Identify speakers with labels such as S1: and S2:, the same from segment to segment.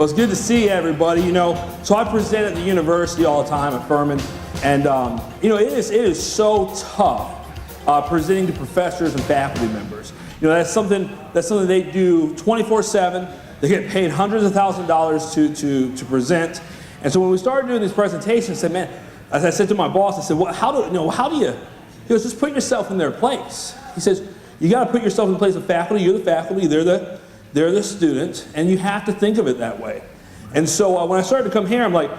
S1: Well, it's good to see everybody. So I present at the university all the time at Furman, and it is so tough presenting to professors and faculty members. That's something they do 24/7. They get paid hundreds of thousands of dollars to present. And so when we started doing these presentations, I said, man, as I said to my boss, I said, well, how do you? He goes, just put yourself in their place. He says, you got to put yourself in the place of faculty. You're the faculty. They're the student, and you have to think of it that way. And so when I started to come here, I'm like, is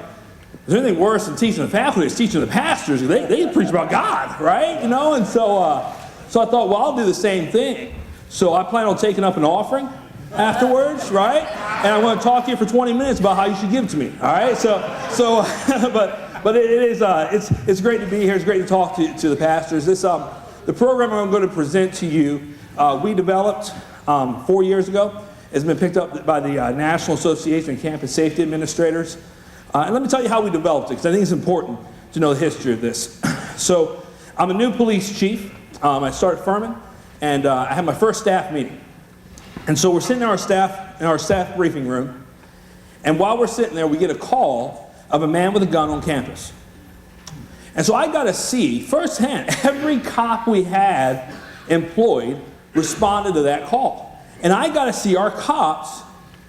S1: there anything worse than teaching the faculty? It's teaching the pastors. They preach about God, right? And so I thought, well, I'll do the same thing. So I plan on taking up an offering afterwards, right? And I want to talk to you for 20 minutes about how you should give to me, all right? But it's great to be here. It's great to talk to the pastors. The program I'm going to present to you, we developed 4 years ago. It's been picked up by the National Association of Campus Safety Administrators. And let me tell you how we developed it, because I think it's important to know the history of this. So I'm a new police chief. I started Furman, and I had my first staff meeting. And so we're sitting in our staff briefing room, and while we're sitting there, we get a call of a man with a gun on campus. And so I got to see firsthand, every cop we had employed responded to that call. And I got to see our cops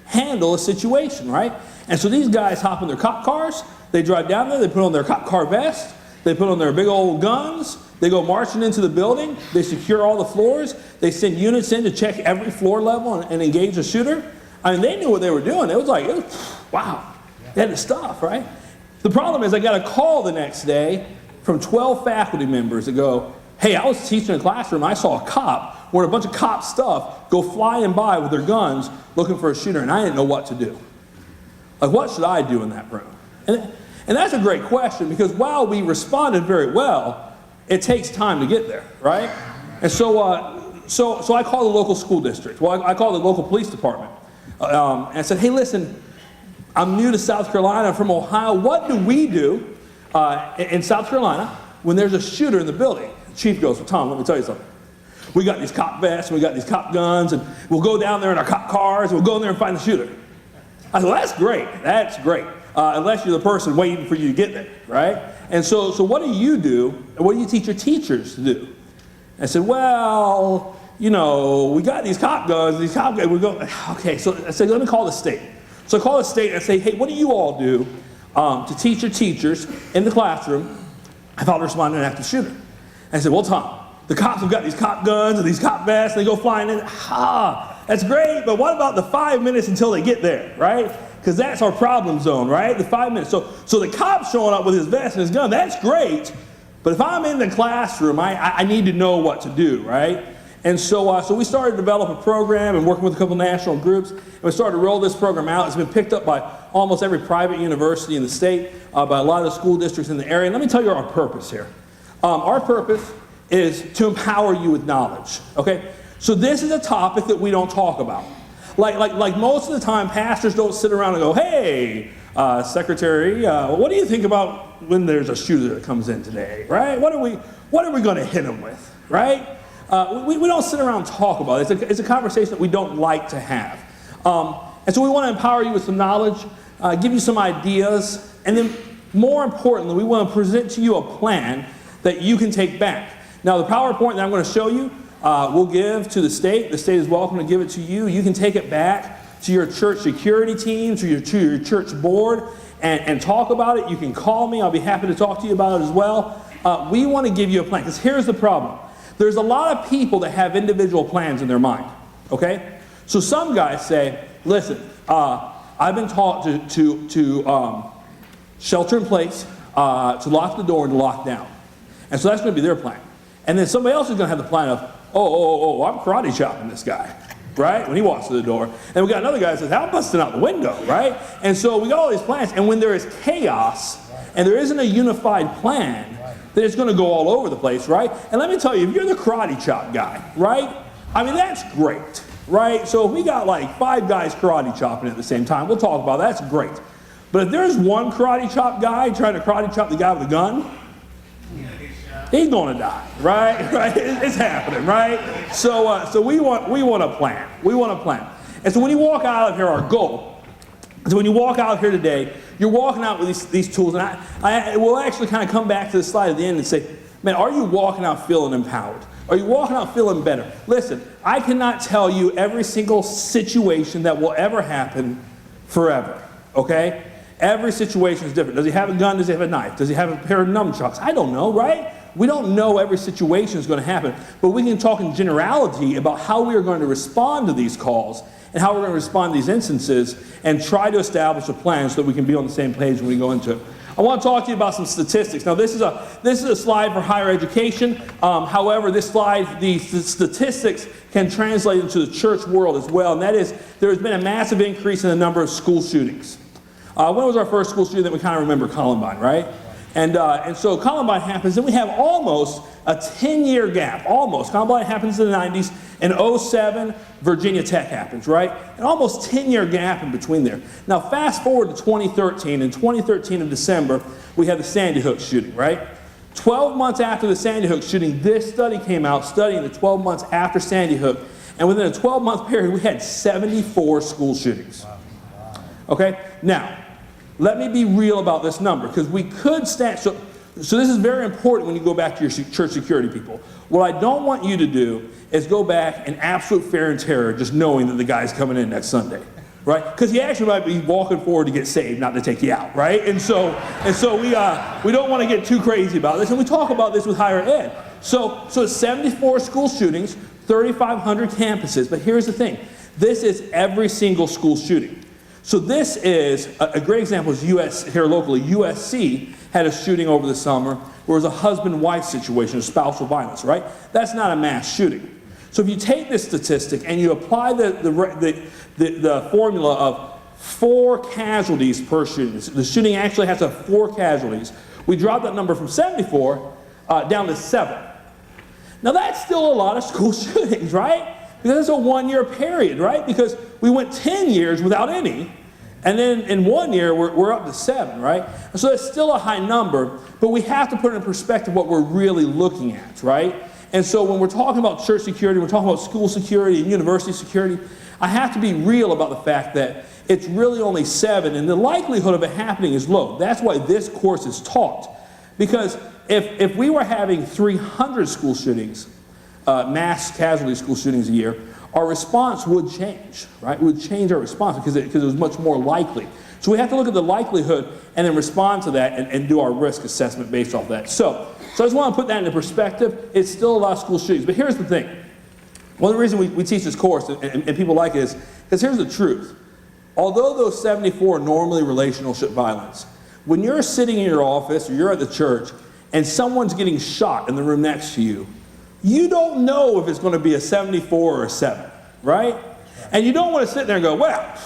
S1: handle a situation, right? And so these guys hop in their cop cars, they drive down there, they put on their cop car vest, they put on their big old guns, they go marching into the building, they secure all the floors, they send units in to check every floor level and engage a shooter. I mean, they knew what they were doing. It was wow, they had the stuff, right? The problem is I got a call the next day from 12 faculty members that go, hey, I was teaching in a classroom, I saw a cop wearing a bunch of cop stuff go flying by with their guns looking for a shooter, and I didn't know what to do. Like, what should I do in that room? And that's a great question, because while we responded very well, it takes time to get there, right? And so I called the local school district. Well, I called the local police department. And I said, hey, listen, I'm new to South Carolina, I'm from Ohio. What do we do in South Carolina when there's a shooter in the building? The chief goes, well, Tom, let me tell you something. We got these cop vests, and we got these cop guns, and we'll go down there in our cop cars, and we'll go in there and find the shooter. I said, well, that's great, unless you're the person waiting for you to get there, right? And so what do you do, and what do you teach your teachers to do? I said, well, we got these cop guns, we go, okay, so I said, let me call the state. So I call the state and I say, hey, what do you all do to teach your teachers in the classroom about responding to an active shooter? And I said, well, Tom, the cops have got these cop guns and these cop vests, and they go flying in. That's great, but what about the 5 minutes until they get there, right? Because that's our problem zone, right? The 5 minutes. So the cop showing up with his vest and his gun, that's great, but if I'm in the classroom, I need to know what to do, right? And so we started to develop a program and working with a couple national groups, and we started to roll this program out. It's been picked up by almost every private university in the state, by a lot of the school districts in the area. And let me tell you our purpose here. Our purpose is to empower you with knowledge, okay? So this is a topic that we don't talk about. Like most of the time, pastors don't sit around and go, hey, secretary, what do you think about when there's a shooter that comes in today, right? What are we going to hit him with, right? We don't sit around and talk about it. It's a conversation that we don't like to have. And so we want to empower you with some knowledge, give you some ideas, and then more importantly, we want to present to you a plan that you can take back. Now, the PowerPoint that I'm going to show you, we'll give to the state. The state is welcome to give it to you. You can take it back to your church security team, to your church board, and talk about it. You can call me. I'll be happy to talk to you about it as well. We want to give you a plan, because here's the problem. There's a lot of people that have individual plans in their mind, okay? So some guys say, listen, I've been taught to shelter in place, to lock the door and to lock down. And so that's going to be their plan. And then somebody else is going to have the plan of, I'm karate chopping this guy, right? When he walks through the door. And we got another guy that says, I'm busting out the window, right? And so we got all these plans. And when there is chaos and there isn't a unified plan, then it's going to go all over the place, right? And let me tell you, if you're the karate chop guy, right? I mean, that's great, right? So if we got like 5 guys karate chopping at the same time, we'll talk about that. That's great. But if there's one karate chop guy trying to karate chop the guy with a gun, he's going to die, right? It's happening, right? So we want a plan. We want a plan. And so when you walk out of here, our goal So when you walk out here today, you're walking out with these tools, and I will actually kind of come back to the slide at the end and say, man, are you walking out feeling empowered? Are you walking out feeling better? Listen, I cannot tell you every single situation that will ever happen forever, okay? Every situation is different. Does he have a gun? Does he have a knife? Does he have a pair of nunchucks? I don't know, right? We don't know every situation is going to happen, but we can talk in generality about how we are going to respond to these calls and how we're going to respond to these instances and try to establish a plan so that we can be on the same page when we go into it. I want to talk to you about some statistics. Now, this is a slide for higher education. However, this slide, the statistics can translate into the church world as well, and that is there has been a massive increase in the number of school shootings. When was our first school shooting that we kind of remember? Columbine, right? And so Columbine happens, and we have almost a 10-year gap, almost. Columbine happens in the 90s, in 07, Virginia Tech happens, right? An almost 10-year gap in between there. Now, fast forward to 2013. In 2013 in December, we had the Sandy Hook shooting, right? 12 months after the Sandy Hook shooting, this study came out studying the 12 months after Sandy Hook, and within a 12-month period, we had 74 school shootings. Okay? Now, let me be real about this number, because we could stand, so this is very important when you go back to your church security people. What I don't want you to do is go back in absolute fear and terror just knowing that the guy's coming in next Sunday, right? Because he actually might be walking forward to get saved, not to take you out, right? And so we don't want to get too crazy about this, and we talk about this with higher ed. So it's 74 school shootings, 3,500 campuses, but here's the thing. This is every single school shooting. So this is, a great example is here locally, USC had a shooting over the summer where it was a husband-wife situation, of spousal violence, right? That's not a mass shooting. So if you take this statistic and you apply the formula of 4 casualties per shooting, the shooting actually has 4 casualties, we drop that number from 74 down to 7. Now that's still a lot of school shootings, right? Because it's a 1-year period, right? Because we went 10 years without any, and then in 1 year, we're up to 7, right? And so that's still a high number, but we have to put in perspective what we're really looking at, right? And so when we're talking about church security, we're talking about school security and university security, I have to be real about the fact that it's really only 7, and the likelihood of it happening is low. That's why this course is taught. Because if we were having 300 school shootings, mass casualty school shootings a year, our response would change, right? It would change our response because it was much more likely. So we have to look at the likelihood and then respond to that and do our risk assessment based off that. So I just want to put that into perspective. It's still a lot of school shootings. But here's the thing. One of the reasons we teach this course and people like it is because here's the truth. Although those 74 are normally relationship violence, when you're sitting in your office or you're at the church and someone's getting shot in the room next to you, you don't know if it's going to be a 74 or a 7, right? And you don't want to sit there and go, well,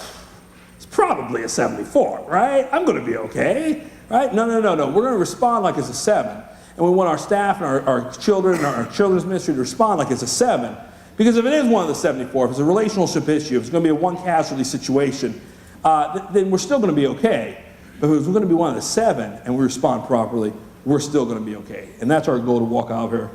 S1: it's probably a 74, right? I'm going to be okay, right? No. We're going to respond like it's a 7. And we want our staff and our children and our children's ministry to respond like it's a 7. Because if it is one of the 74, if it's a relationship issue, if it's going to be a 1 casualty situation, then we're still going to be okay. But if we're going to be one of the 7 and we respond properly, we're still going to be okay. And that's our goal, to walk out of here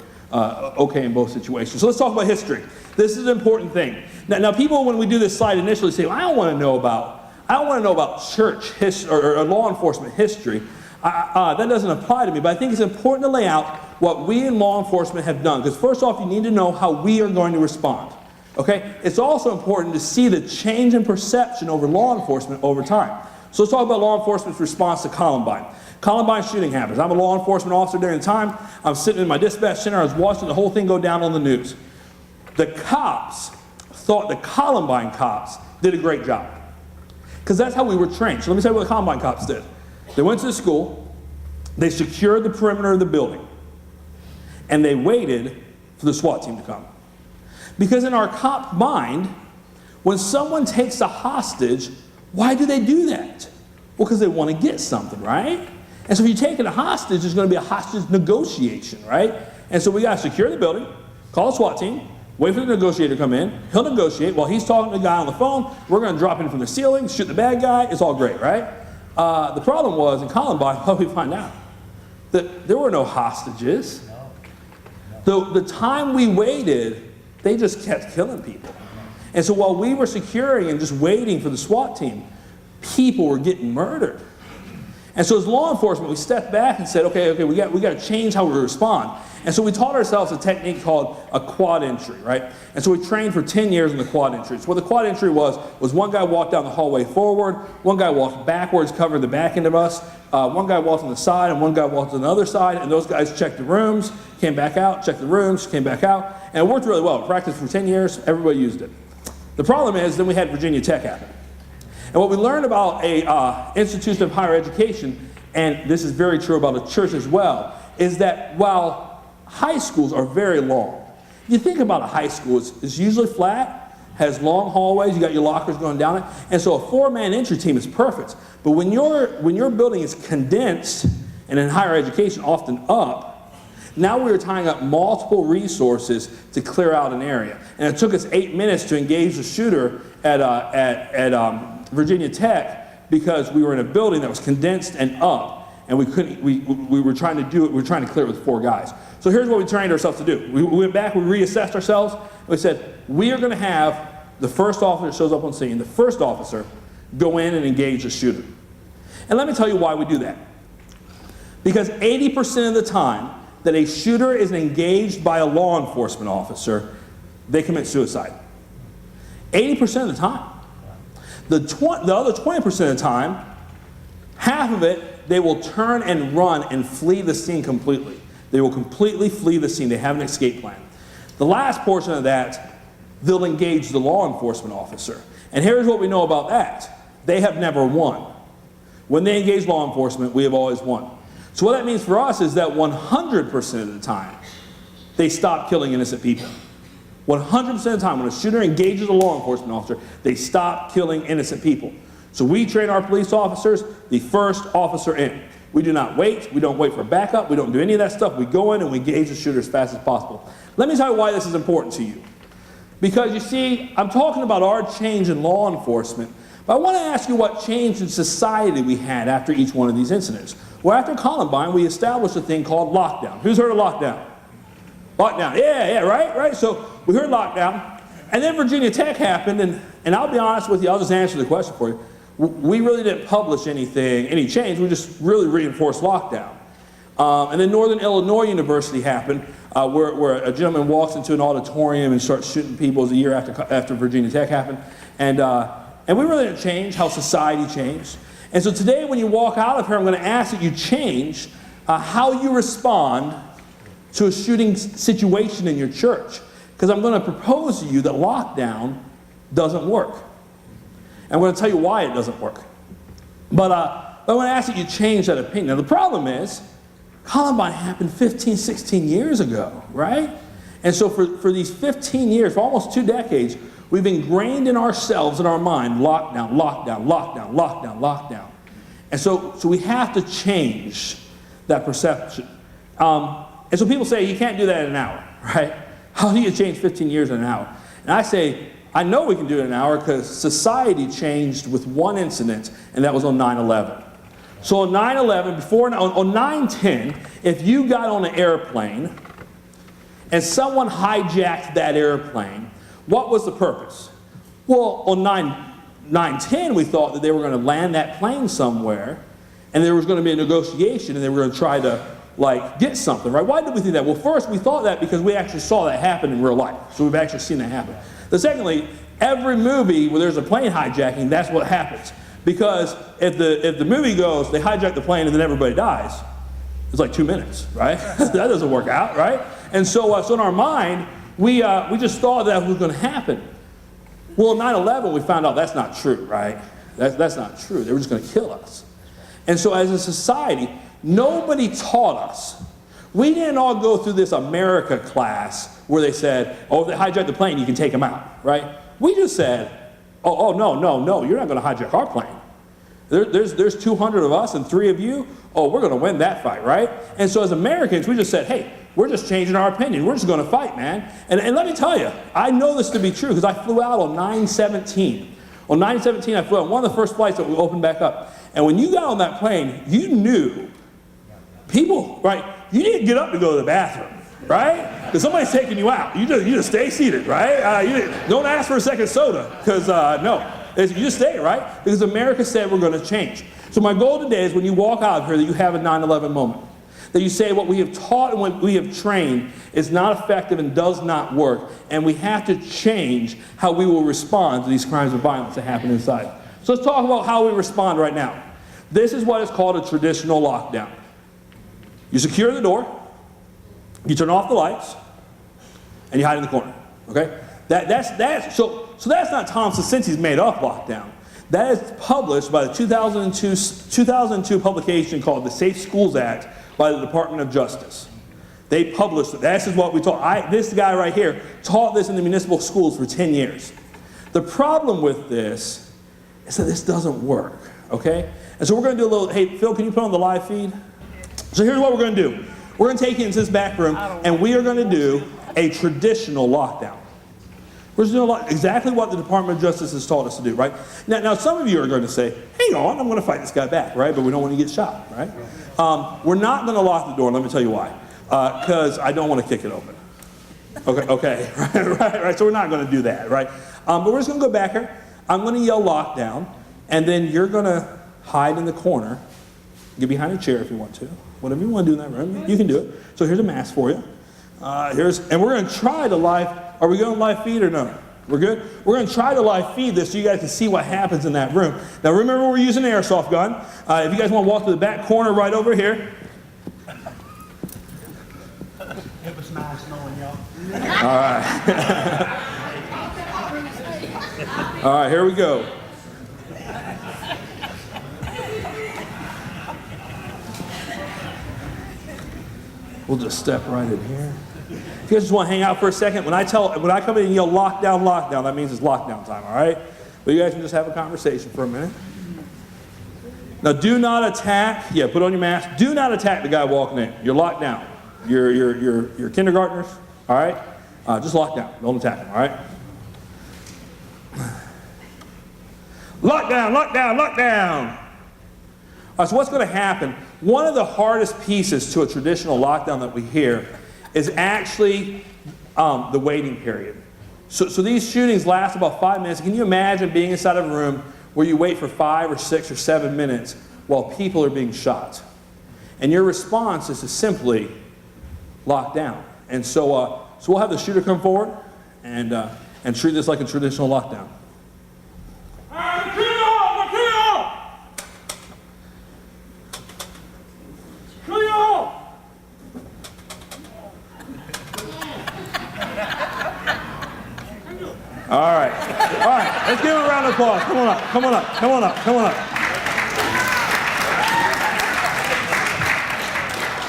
S1: okay in both situations. So let's talk about history. This is an important thing. Now people, when we do this slide initially, say, well, I don't want to know about church history or law enforcement history. That doesn't apply to me, but I think it's important to lay out what we in law enforcement have done. Because first off, you need to know how we are going to respond. Okay? It's also important to see the change in perception over law enforcement over time. So let's talk about law enforcement's response to Columbine. Columbine shooting happens. I'm a law enforcement officer during the time. I'm sitting in my dispatch center. I was watching the whole thing go down on the news. The cops thought the Columbine cops did a great job. Because that's how we were trained. So let me tell you what the Columbine cops did. They went to the school. They secured the perimeter of the building. And they waited for the SWAT team to come. Because in our cop mind, when someone takes a hostage, why do they do that? Well, because they want to get something, right? And so if you're taking a hostage, there's going to be a hostage negotiation, right? And so we got to secure the building, call a SWAT team, wait for the negotiator to come in. He'll negotiate. While he's talking to the guy on the phone, we're going to drop in from the ceiling, shoot the bad guy. It's all great, right? The problem was, in Columbine, what did we find out? That there were no hostages. The time we waited, they just kept killing people. And so while we were securing and just waiting for the SWAT team, people were getting murdered. And so as law enforcement, we stepped back and said, okay, we got to change how we respond. And so we taught ourselves a technique called a quad entry, right? And so we trained for 10 years in the quad entry. So what the quad entry was one guy walked down the hallway forward, one guy walked backwards, covered the back end of us, one guy walked on the side, and one guy walked on the other side, and those guys checked the rooms, came back out, checked the rooms, came back out, and it worked really well. We practiced for 10 years, everybody used it. The problem is, then we had Virginia Tech happen. And what we learned about a institution of higher education, and this is very true about a church as well, is that while high schools are very long, you think about a high school, it's usually flat, has long hallways, you got your lockers going down it, and so a 4-man entry team is perfect. But when your building is condensed, and in higher education often up, now we are tying up multiple resources to clear out an area. And it took us 8 minutes to engage the shooter at Virginia Tech because we were in a building that was condensed and up, and we were trying to do it, we were trying to clear it with 4 guys. So here's what we trained ourselves to do. We went back, we reassessed ourselves, and we said, we are going to have the first officer shows up on scene, the first officer go in and engage the shooter. And let me tell you why we do that. Because 80% of the time that a shooter is engaged by a law enforcement officer, they commit suicide. 80% of the time. The other 20% of the time, half of it, they will turn and run and flee the scene completely. They will completely flee the scene. They have an escape plan. The last portion of that, they'll engage the law enforcement officer. And here's what we know about that. They have never won. When they engage law enforcement, we have always won. So what that means for us is that 100% of the time, they stop killing innocent people. 100% of the time, when a shooter engages a law enforcement officer, they stop killing innocent people. So we train our police officers, the first officer in. We do not wait. We don't wait for backup. We don't do any of that stuff. We go in and we engage the shooter as fast as possible. Let me tell you why this is important to you. Because you see, I'm talking about our change in law enforcement, but I want to ask you what change in society we had after each one of these incidents. Well, after Columbine, we established a thing called lockdown. Who's heard of lockdown? Lockdown, yeah, right? So we heard lockdown, and then Virginia Tech happened, and I'll be honest with you, I'll just answer the question for you. We really didn't publish any change, we just really reinforced lockdown. And then Northern Illinois University happened, where a gentleman walks into an auditorium and starts shooting people. It was a year after Virginia Tech happened. And we really didn't change how society changed. And so today when you walk out of here, I'm going to ask that you change how you respond to a shooting situation in your church. Because I'm going to propose to you that lockdown doesn't work. And I'm going to tell you why it doesn't work. But I want to ask that you change that opinion. Now the problem is, Columbine happened 15, 16 years ago, right? And so for these 15 years, for almost 2 decades, we've ingrained in ourselves, in our mind, lockdown, lockdown, lockdown, lockdown, lockdown. And so we have to change that perception. And so people say, you can't do that in an hour, right? How do you change 15 years in an hour? And I say, I know we can do it in an hour because society changed with one incident, and that was on 9/11. So on 9/11, on 9/10, if you got on an airplane and someone hijacked that airplane, what was the purpose? Well, on 9/10, we thought that they were going to land that plane somewhere, and there was going to be a negotiation, and they were going to try to get something, right? Why did we think that? Well, first, we thought that because we actually saw that happen in real life. So we've actually seen that happen. But secondly, every movie where there's a plane hijacking, that's what happens. Because if the movie goes, they hijack the plane and then everybody dies, it's like 2 minutes, right? That doesn't work out, right? And so in our mind, we just thought that was going to happen. Well, 9/11, we found out that's not true, right? That's not true. They were just going to kill us. And so as a society, nobody taught us. We didn't all go through this America class where they said, oh, if they hijack the plane, you can take them out, right? We just said, oh, no, you're not going to hijack our plane. There's 200 of us and 3 of you. Oh, we're going to win that fight, right? And so as Americans, we just said, hey, we're just changing our opinion. We're just going to fight, man. And let me tell you, I know this to be true because I flew out on 9/17. On 9/17, I flew out one of the first flights that we opened back up. And when you got on that plane, you knew people, right? You didn't get up to go to the bathroom, right? Because somebody's taking you out. You just stay seated, right? Don't ask for a second soda because, no. You just say it, right? Because America said we're going to change. So my goal today is when you walk out of here that you have a 9/11 moment. That you say what we have taught and what we have trained is not effective and does not work. And we have to change how we will respond to these crimes of violence that happen inside. So let's talk about how we respond right now. This is what is called a traditional lockdown. You secure the door, you turn off the lights, and you hide in the corner. Okay? So that's not Tom Saccenti's made up lockdown. That is published by the 2002 publication called the Safe Schools Act by the Department of Justice. They published it. This is what we taught. This guy right here taught this in the municipal schools for 10 years. The problem with this is that this doesn't work, okay? And so we're going to do a little, hey, Phil, can you put on the live feed? So here's what we're going to do. We're going to take you into this back room, and we are going to do a traditional lockdown. We're just doing exactly what the Department of Justice has told us to do, right? Now, some of you are going to say, hang on, I'm going to fight this guy back, right? But we don't want to get shot, right? We're not going to lock the door, and let me tell you why. Because I don't want to kick it open. Okay, right, so we're not going to do that, right? But we're just going to go back here. I'm going to yell lockdown, and then you're going to hide in the corner. Get behind a chair if you want to. Whatever you want to do in that room, you can do it. So here's a mask for you. And we're going to try to live. Are we going to live feed or no? We're good? We're going to try to live feed this so you guys can see what happens in that room. Now remember, we're using an airsoft gun. If you guys want to walk to the back corner right over here.
S2: It was nice knowing y'all.
S1: All right. All right, here we go. We'll just step right in here. If you guys just want to hang out for a second, when I come in and yell lockdown, lockdown, that means it's lockdown time, all right? But you guys can just have a conversation for a minute. Now, do not attack. Yeah, put on your mask. Do not attack the guy walking in. You're locked down. You're kindergartners, all right? Just lock down. Don't attack them, all right? Lockdown, lockdown, lockdown. All right, so what's going to happen? One of the hardest pieces to a traditional lockdown that we hear is actually the waiting period. So these shootings last about 5 minutes. Can you imagine being inside of a room where you wait for 5 or 6 or 7 minutes while people are being shot? And your response is to simply lock down. And so we'll have the shooter come forward and treat this like a traditional lockdown. All right, let's give him a round of applause. Come on up, come on up, come on up, come on up.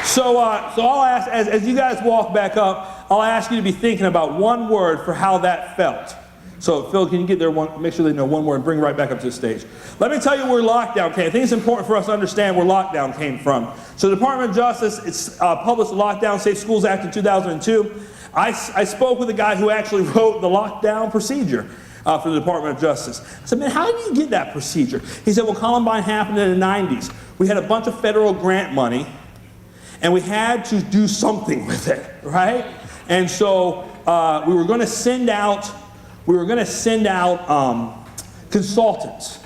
S1: So I'll ask, as you guys walk back up, I'll ask you to be thinking about one word for how that felt. So Phil, can you get there, make sure they know one word, and bring right back up to the stage. Let me tell you where lockdown came. I think it's important for us to understand where lockdown came from. So the Department of Justice published the Lockdown Safe Schools Act in 2002. I spoke with a guy who actually wrote the lockdown procedure for the Department of Justice. I said, man, how do you get that procedure? He said, well, Columbine happened in the 90s. We had a bunch of federal grant money, and we had to do something with it, right? And so we were going to send out consultants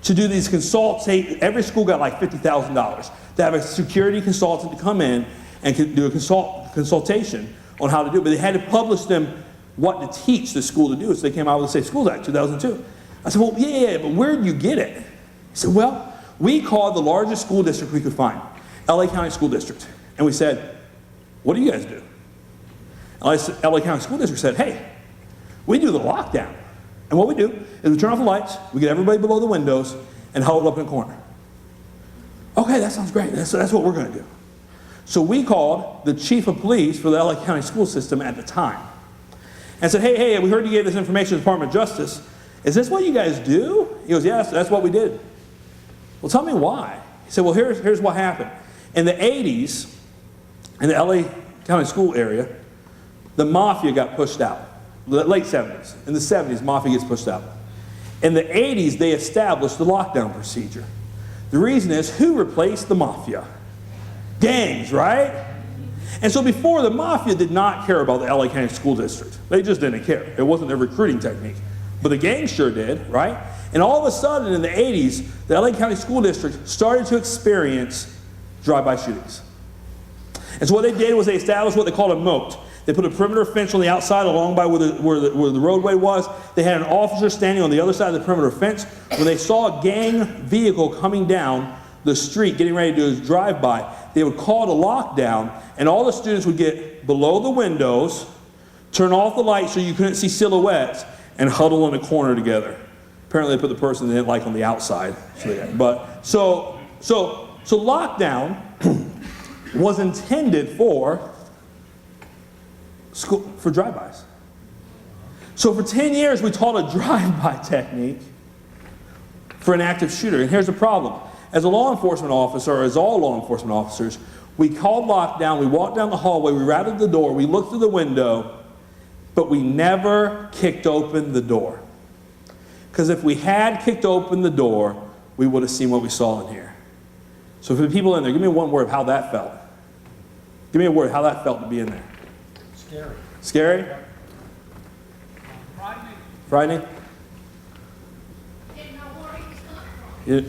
S1: to do these consults. Every school got like $50,000 to have a security consultant to come in and do a consultation on how to do it, but they had to publish them what to teach the school to do. So they came out with the Safe Schools Act 2002. I said, well, yeah, but where did you get it? He said, well, we called the largest school district we could find, LA County School District, and we said, what do you guys do? LA County School District said, hey, we do the lockdown. And what we do is we turn off the lights, we get everybody below the windows, and huddle up in a corner. Okay, that sounds great. That's what we're going to do. So we called the chief of police for the LA County school system at the time and said, hey, we heard you gave this information to the Department of Justice. Is this what you guys do? He goes, yes, that's what we did. Well, tell me why. He said, well, here's what happened. In the 80s, in the LA County school area, the mafia got pushed out. The late 70s. In the 70s, mafia gets pushed out. In the 80s, they established the lockdown procedure. The reason is, who replaced the mafia? Gangs, right? And so before, the mafia did not care about the LA County School District. They just didn't care. It wasn't their recruiting technique. But the gangs sure did, right? And all of a sudden in the 80s, the LA County School District started to experience drive-by shootings. And so what they did was they established what they called a moat. They put a perimeter fence on the outside along by where the roadway was. They had an officer standing on the other side of the perimeter fence. When they saw a gang vehicle coming down the street, getting ready to do his drive-by, they would call it a lockdown, and all the students would get below the windows, turn off the lights so you couldn't see silhouettes, and huddle in a corner together. Apparently they put the person they didn't like on the outside. So lockdown was intended for drive-bys. So for 10 years we taught a drive-by technique for an active shooter. And here's the problem. As a law enforcement officer, or as all law enforcement officers, we called lockdown, we walked down the hallway, we rattled the door, we looked through the window, but we never kicked open the door. Because if we had kicked open the door, we would have seen what we saw in here. So for the people in there, give me one word of how that felt. Give me a word how that felt to be in there.
S2: Scary.
S1: Scary?
S2: Frightening.
S1: Frightening? You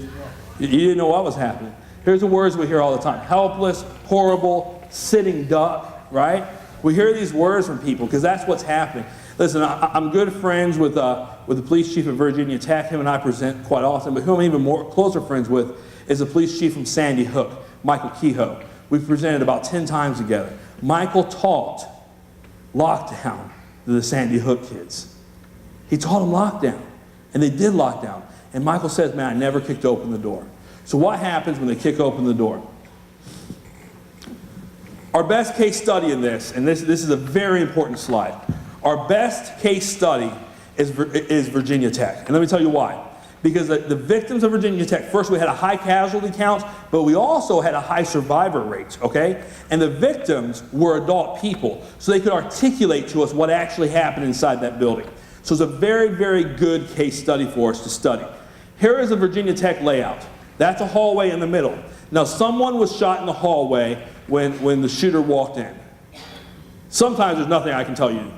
S1: didn't know what was happening. Here's the words we hear all the time. Helpless, horrible, sitting duck, right? We hear these words from people because that's what's happening. Listen, I'm good friends with the police chief of Virginia Tech. Him and I present quite often, but who I'm even more closer friends with is the police chief from Sandy Hook, Michael Kehoe. We've presented about 10 times together. Michael taught lockdown to the Sandy Hook kids. He taught them lockdown, and they did lockdown. And Michael says, man, I never kicked open the door. So what happens when they kick open the door? Our best case study in this, and this is a very important slide. Our best case study is Virginia Tech. And let me tell you why. Because the victims of Virginia Tech, first we had a high casualty count, but we also had a high survivor rate, okay? And the victims were adult people, so they could articulate to us what actually happened inside that building. So it's a very, very good case study for us to study. Here is a Virginia Tech layout. That's a hallway in the middle. Now someone was shot in the hallway when the shooter walked in. Sometimes there's nothing I can tell you.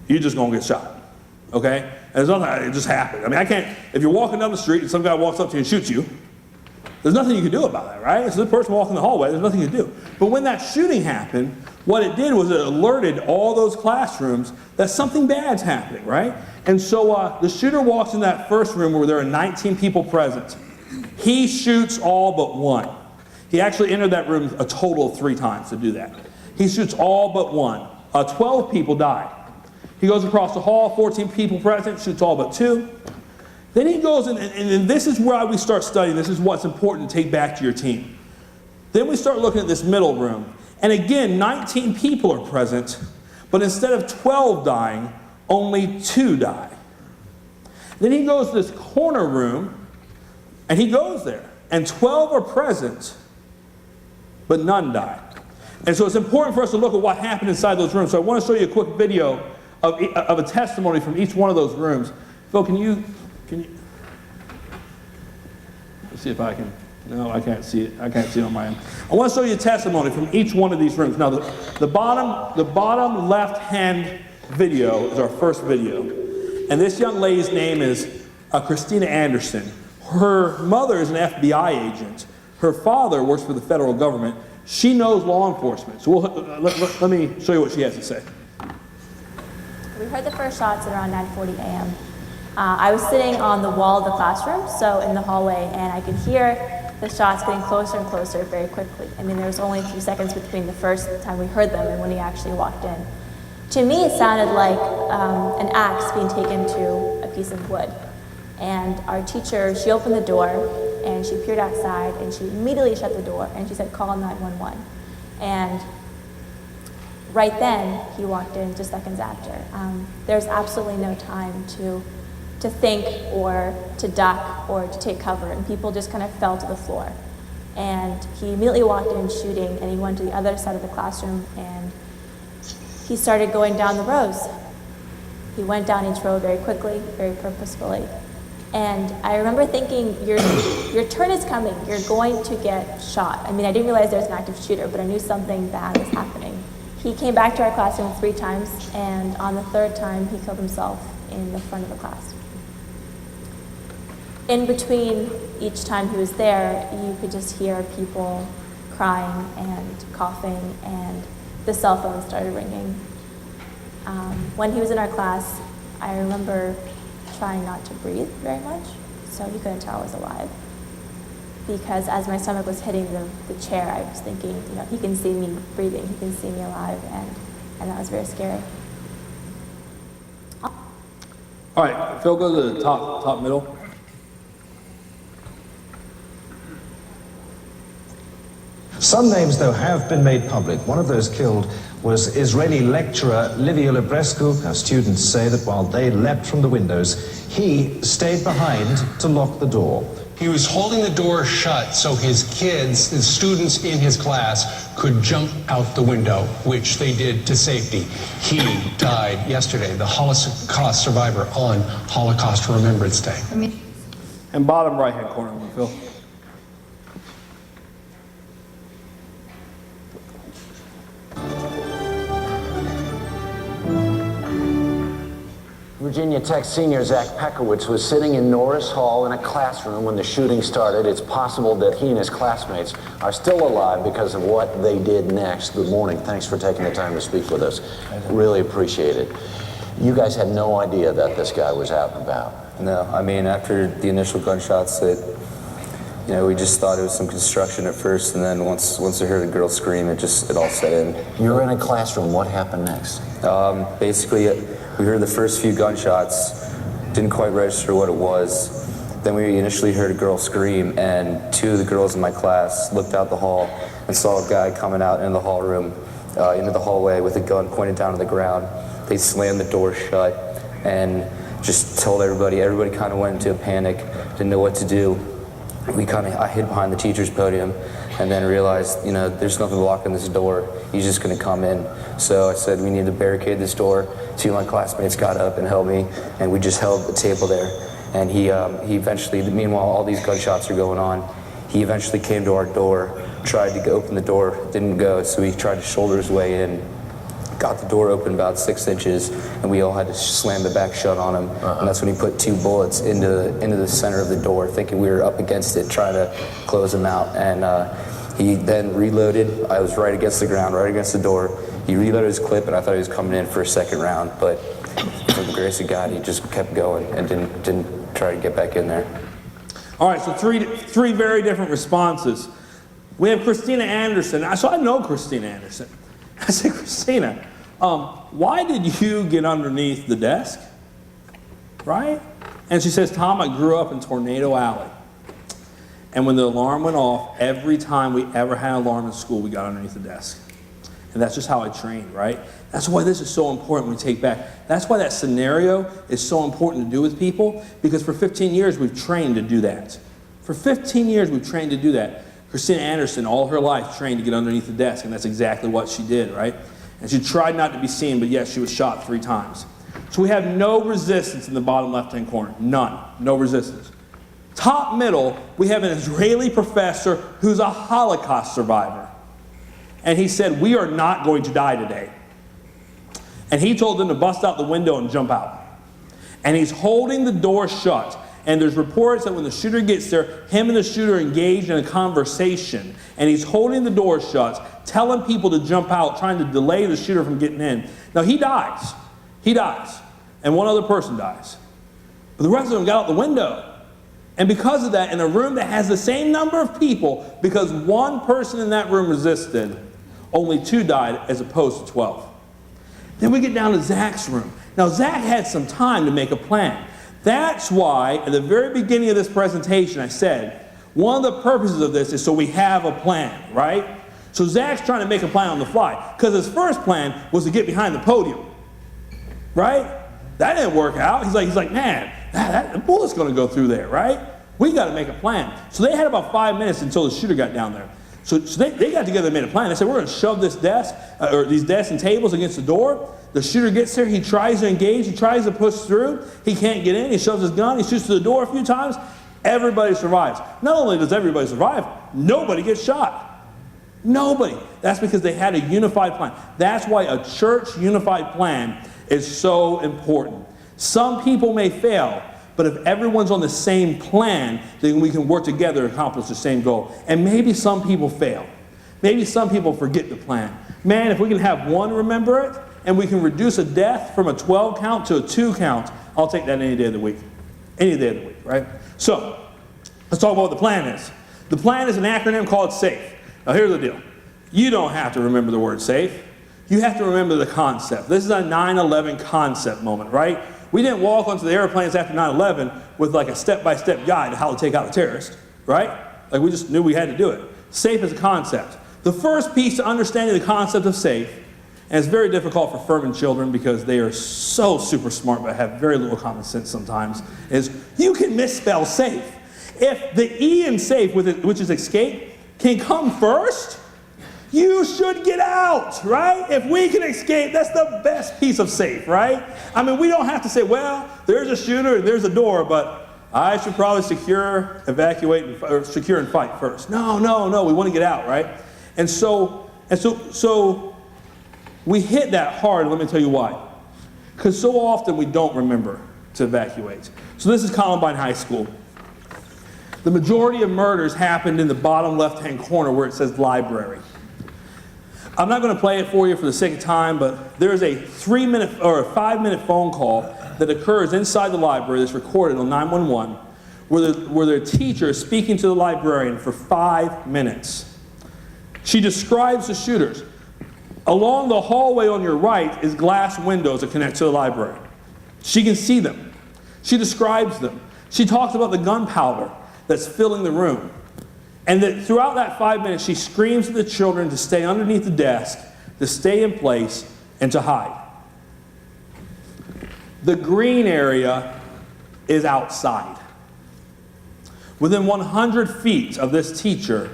S1: You're just gonna get shot, okay? And there's nothing, it just happened. I mean, I can't, if you're walking down the street and some guy walks up to you and shoots you, there's nothing you can do about that, right? It's the person walking the hallway, there's nothing you can do. But when that shooting happened, what it did was it alerted all those classrooms that something bad's happening, right? And so the shooter walks in that first room where there are 19 people present. He shoots all but one. He actually entered that room a total of 3 times to do that. He shoots all but one. 12 people died. He goes across the hall, 14 people present, shoots all but 2. Then he goes, and this is where we start studying. This is what's important to take back to your team. Then we start looking at this middle room. And again, 19 people are present, but instead of 12 dying, only 2 die. Then he goes to this corner room, and he goes there, and 12 are present, but none die. And so it's important for us to look at what happened inside those rooms. So I want to show you a quick video of a testimony from each one of those rooms. Phil, can you, let's see if I can, no, I can't see it. I can't see it on my end. I want to show you a testimony from each one of these rooms. Now, the bottom left-hand video is our first video. And this young lady's name is Christina Anderson. Her mother is an FBI agent. Her father works for the federal government. She knows law enforcement. So let me show you what she has to say.
S3: We heard the first shots at around 9:40 a.m. I was sitting on the wall of the classroom, so in the hallway, and I could hear the shots getting closer and closer very quickly. I mean, there was only a few seconds between the first time we heard them and when he actually walked in. To me, it sounded like an axe being taken to a piece of wood. And our teacher, she opened the door, and she peered outside, and she immediately shut the door, and she said, call 911. And right then, he walked in just seconds after. There's absolutely no time to think or to duck or to take cover, and people just kind of fell to the floor. And he immediately walked in shooting, and he went to the other side of the classroom, and he started going down the rows. He went down each row very quickly, very purposefully. And I remember thinking, your turn is coming, you're going to get shot. I mean, I didn't realize there was an active shooter, but I knew something bad was happening. He came back to our classroom 3 times, and on the 3rd time, he killed himself in the front of the class. in between each time he was there, you could just hear people crying and coughing, and the cell phone started ringing. When he was in our class, I remember trying not to breathe very much, so he couldn't tell I was alive. Because as my stomach was hitting the chair, I was thinking, you know, he can see me breathing, he can see me alive, and that was very scary.
S1: All right, Phil, go to the top middle.
S4: Some names, though, have been made public. One of those killed was Israeli lecturer Livia Lebrescu. Our students say that while they leapt from the windows, he stayed behind to lock the door.
S5: He was holding the door shut so his kids, the students in his class, could jump out the window, which they did to safety. He died yesterday, the Holocaust survivor on Holocaust Remembrance Day.
S1: And bottom right-hand corner, Phil.
S6: Virginia Tech senior Zach Pekowitz was sitting in Norris Hall in a classroom when the shooting started. It's possible that he and his classmates are still alive because of what they did next. Good morning. Thanks for taking the time to speak with us. Really appreciate it. You guys had no idea that this guy was out and about.
S7: No, I mean, after the initial gunshots, you know, we just thought it was some construction at first, and then once I heard the girl scream, it all set in.
S6: You were in a classroom. What happened next?
S7: Basically, we heard the first few gunshots, didn't quite register what it was. Then we initially heard a girl scream, and two of the girls in my class looked out the hall and saw a guy coming out in the hall room, into the hallway with a gun pointed down to the ground. They slammed the door shut and just told everybody. Everybody kind of went into a panic, didn't know what to do. I hid behind the teacher's podium and then realized, you know, there's nothing blocking this door. He's just going to come in. So I said, we need to barricade this door. Two of my classmates got up and helped me, and we just held the table there. And he eventually, meanwhile, all these gunshots are going on. He eventually came to our door, tried to open the door, didn't go, so he tried to shoulder his way in. Got the door open about 6 inches, and we all had to slam the back shut on him. And that's when he put two bullets into the center of the door, thinking we were up against it, trying to close him out. And he then reloaded. I was right against the ground, right against the door. He reloaded his clip, and I thought he was coming in for a second round, but for the grace of God, he just kept going and didn't try to get back in there.
S1: All right, so three very different responses. We have Christina Anderson. So I know Christina Anderson. I said, Christina, why did you get underneath the desk, right? And she says, Tom, I grew up in Tornado Alley. And when the alarm went off, every time we ever had an alarm in school, we got underneath the desk. And that's just how I trained, right? That's why this is so important when we take back. That's why that scenario is so important to do with people, because for 15 years we've trained to do that. For 15 years we've trained to do that. Christina Anderson, all her life, trained to get underneath the desk, and that's exactly what she did, right? And she tried not to be seen, but yes, she was shot 3 times. So we have no resistance in the bottom left-hand corner. None. No resistance. Top middle, we have an Israeli professor who's a Holocaust survivor. And he said, we are not going to die today. And he told them to bust out the window and jump out. And he's holding the door shut. And there's reports that when the shooter gets there, him and the shooter engaged in a conversation. And he's holding the door shut, telling people to jump out, trying to delay the shooter from getting in. Now he dies. He dies. And one other person dies. But the rest of them got out the window. And because of that, in a room that has the same number of people, because one person in that room resisted, only 2 died as opposed to 12. Then we get down to Zach's room. Now Zach had some time to make a plan. That's why at the very beginning of this presentation I said, one of the purposes of this is so we have a plan, right? So Zach's trying to make a plan on the fly, because his first plan was to get behind the podium, right? That didn't work out. He's like, man, that bullet's going to go through there, right? We got to make a plan. So they had about 5 minutes until the shooter got down there. So they got together and made a plan. They said, we're going to shove this desk, or these desks and tables against the door. The shooter gets there. He tries to engage. He tries to push through. He can't get in. He shoves his gun. He shoots through the door a few times. Everybody survives. Not only does everybody survive, nobody gets shot. Nobody. That's because they had a unified plan. That's why a church unified plan is so important. Some people may fail, But if everyone's on the same plan, then we can work together to accomplish the same goal. And maybe some people fail. Maybe some people forget the plan. Man, if we can have one remember it, and we can reduce a death from a 12 count to a 2 count, I'll take that any day of the week. Any day of the week, right? So, let's talk about what the plan is. The plan is an acronym called S.A.F.E. Now here's the deal. You don't have to remember the word SAFE. You have to remember the concept. This is a 9/11 concept moment, right? We didn't walk onto the airplanes after 9/11 with like a step-by-step guide to how to take out the terrorist, right? Like we just knew we had to do it. SAFE is a concept. The first piece to understanding the concept of SAFE, and it's very difficult for Furman children because they are so super smart but have very little common sense sometimes, is you can misspell SAFE. If the E in SAFE, which is escape, can come first, you should get out, right? If we can escape, that's the best piece of SAFE, right? I mean, we don't have to say, well, there's a shooter and there's a door, but I should probably secure, evacuate, or secure and fight first. No, we want to get out, right? And so we hit that hard, let me tell you why. Because so often we don't remember to evacuate. So this is Columbine High School. The majority of murders happened in the bottom left-hand corner where it says library. I'm not going to play it for you for the sake of time, but there's a 3-minute or a 5-minute phone call that occurs inside the library that's recorded on 911 where the teacher is speaking to the librarian for 5 minutes. She describes the shooters. Along the hallway on your right is glass windows that connect to the library. She can see them. She describes them. She talks about the gunpowder that's filling the room. And that throughout that 5 minutes, she screams at the children to stay underneath the desk, to stay in place, and to hide. The green area is outside. Within 100 feet of this teacher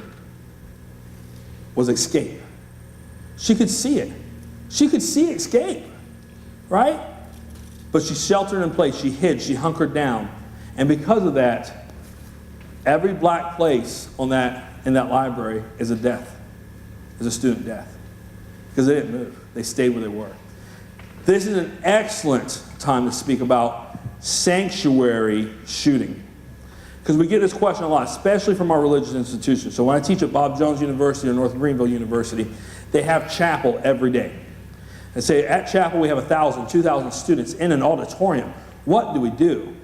S1: was escape. She could see it. She could see escape, right? But she sheltered in place. She hid. She hunkered down. And because of that, every black place in that library is a death, is a student death. Because they didn't move. They stayed where they were. This is an excellent time to speak about sanctuary shooting. Because we get this question a lot, especially from our religious institutions. So when I teach at Bob Jones University or North Greenville University, they have chapel every day. They say at chapel we have 1,000, 2,000 students in an auditorium. What do we do?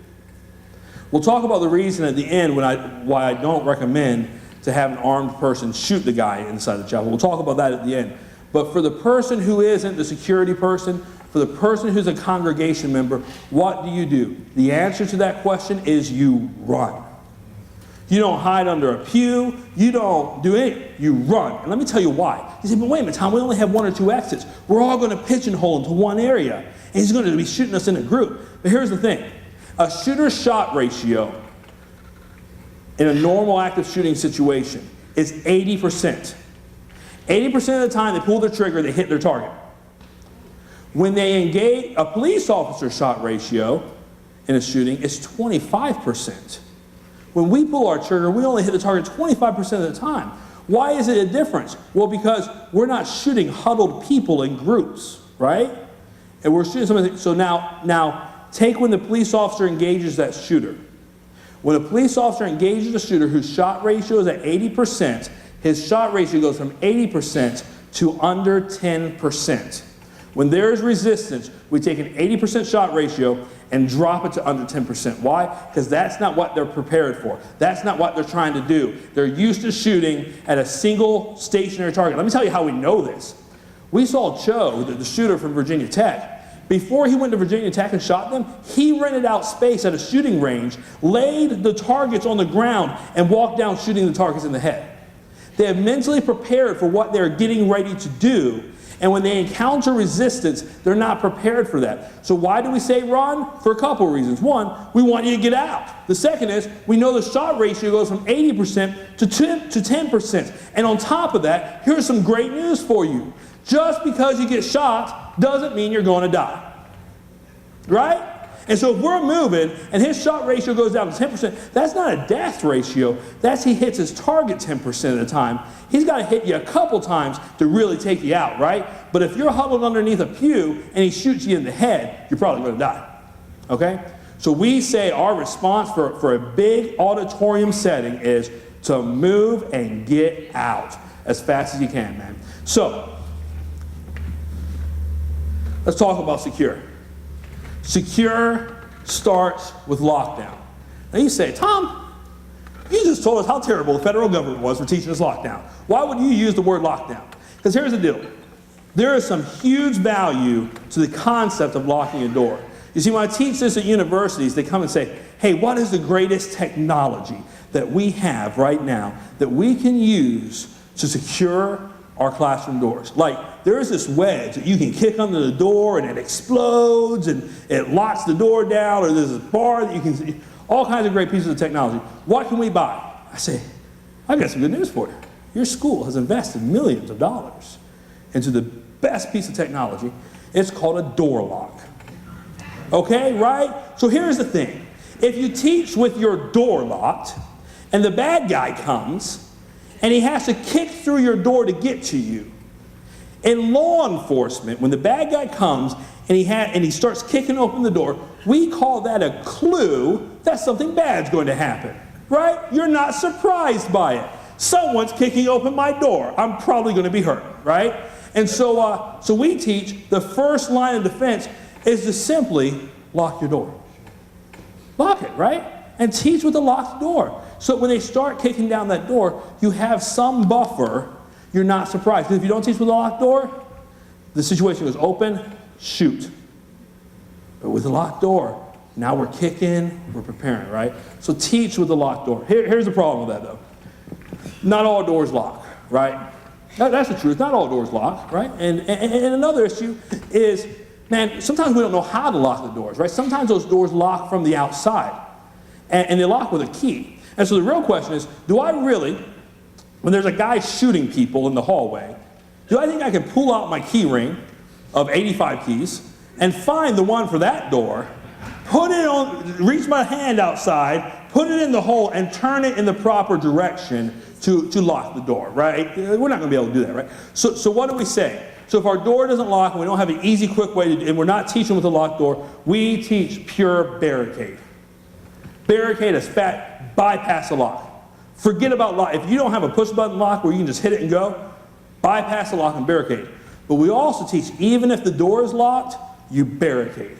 S1: We'll talk about the reason at the end why I don't recommend to have an armed person shoot the guy inside the chapel. We'll talk about that at the end. But for the person who isn't the security person, for the person who's a congregation member, what do? The answer to that question is you run. You don't hide under a pew. You don't do anything. You run. And let me tell you why. You say, but wait a minute, Tom, we only have 1 or 2 exits. We're all going to pigeonhole into one area. And he's going to be shooting us in a group. But here's the thing. A shooter-shot ratio in a normal active shooting situation is 80%. 80% of the time they pull their trigger, they hit their target. When they engage, a police officer shot ratio in a shooting is 25%. When we pull our trigger, we only hit the target 25% of the time. Why is it a difference? Well, because we're not shooting huddled people in groups, right? And we're shooting somebody. So now take when the police officer engages that shooter. When a police officer engages a shooter whose shot ratio is at 80%, his shot ratio goes from 80% to under 10%. When there is resistance, we take an 80% shot ratio and drop it to under 10%. Why? Because that's not what they're prepared for. That's not what they're trying to do. They're used to shooting at a single stationary target. Let me tell you how we know this. We saw Cho, the shooter from Virginia Tech. Before he went to Virginia Tech and shot them, he rented out space at a shooting range, laid the targets on the ground, and walked down shooting the targets in the head. They have mentally prepared for what they're getting ready to do. And when they encounter resistance, they're not prepared for that. So why do we say run? For a couple of reasons. One, we want you to get out. The second is, we know the shot ratio goes from 80% to 10%. And on top of that, here's some great news for you. Just because you get shot doesn't mean you're going to die. Right? And so if we're moving and his shot ratio goes down to 10%, that's not a death ratio. That's he hits his target 10% of the time. He's got to hit you a couple times to really take you out, right? But if you're huddled underneath a pew and he shoots you in the head, you're probably going to die. Okay? So we say our response for a big auditorium setting is to move and get out as fast as you can, man. So, let's talk about secure. Secure starts with lockdown. Now you say, Tom, you just told us how terrible the federal government was for teaching us lockdown. Why would you use the word lockdown? Because here's the deal. There is some huge value to the concept of locking a door. You see, when I teach this at universities, they come and say, hey, what is the greatest technology that we have right now that we can use to secure our classroom doors? Like, there is this wedge that you can kick under the door and it explodes and it locks the door down, or there's a bar that you can see. All kinds of great pieces of technology. What can we buy? I say, I've got some good news for you. Your school has invested millions of dollars into the best piece of technology. It's called a door lock. Okay, right? So here's the thing. If you teach with your door locked and the bad guy comes and he has to kick through your door to get to you, in law enforcement, when the bad guy comes and he starts kicking open the door, we call that a clue that something bad's going to happen, right? You're not surprised by it. Someone's kicking open my door. I'm probably going to be hurt, right? And so we teach the first line of defense is to simply lock your door. Lock it, right? And teach with a locked door. So when they start kicking down that door, you have some buffer. You're not surprised. Because if you don't teach with a locked door, the situation goes open, shoot. But with a locked door, now we're kicking, we're preparing, right? So teach with a locked door. Here's the problem with that, though. Not all doors lock, right? That's the truth. Not all doors lock, right? And another issue is, man, sometimes we don't know how to lock the doors, right? Sometimes those doors lock from the outside, and they lock with a key. And so the real question is, do I really, when there's a guy shooting people in the hallway, do I think I can pull out my key ring of 85 keys and find the one for that door, put it on, reach my hand outside, put it in the hole, and turn it in the proper direction to lock the door, right? We're not going to be able to do that, right? So what do we say? So if our door doesn't lock and we don't have an easy, quick way to do, and we're not teaching with a locked door, we teach pure barricade. Barricade is fat, bypass the lock. Forget about lock. If you don't have a push button lock where you can just hit it and go, bypass the lock and barricade. But we also teach, even if the door is locked, you barricade.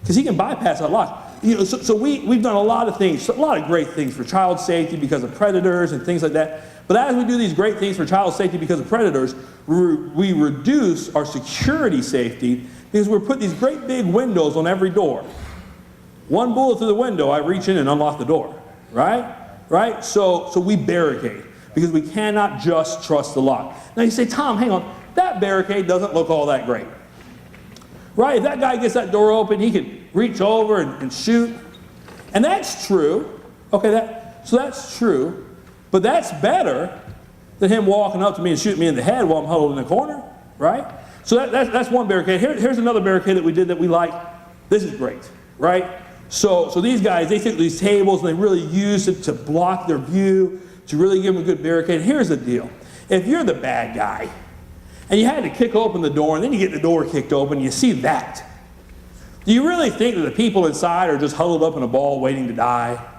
S1: Because he can bypass that lock. You know, so we've done a lot of things, a lot of great things for child safety because of predators and things like that. But as we do these great things for child safety because of predators, we reduce our security safety because we're putting these great big windows on every door. One bullet through the window, I reach in and unlock the door, right? Right? So we barricade because we cannot just trust the lock. Now you say, Tom, hang on, that barricade doesn't look all that great. Right? If that guy gets that door open, he can reach over and shoot. And that's true. Okay, so that's true. But that's better than him walking up to me and shooting me in the head while I'm huddled in the corner, right? So that's one barricade. Here's another barricade that we did that we like. This is great, right? So these guys, they took these tables and they really used it to block their view, to really give them a good barricade. Here's the deal. If you're the bad guy, and you had to kick open the door, and then you get the door kicked open, and you see that, do you really think that the people inside are just huddled up in a ball waiting to die?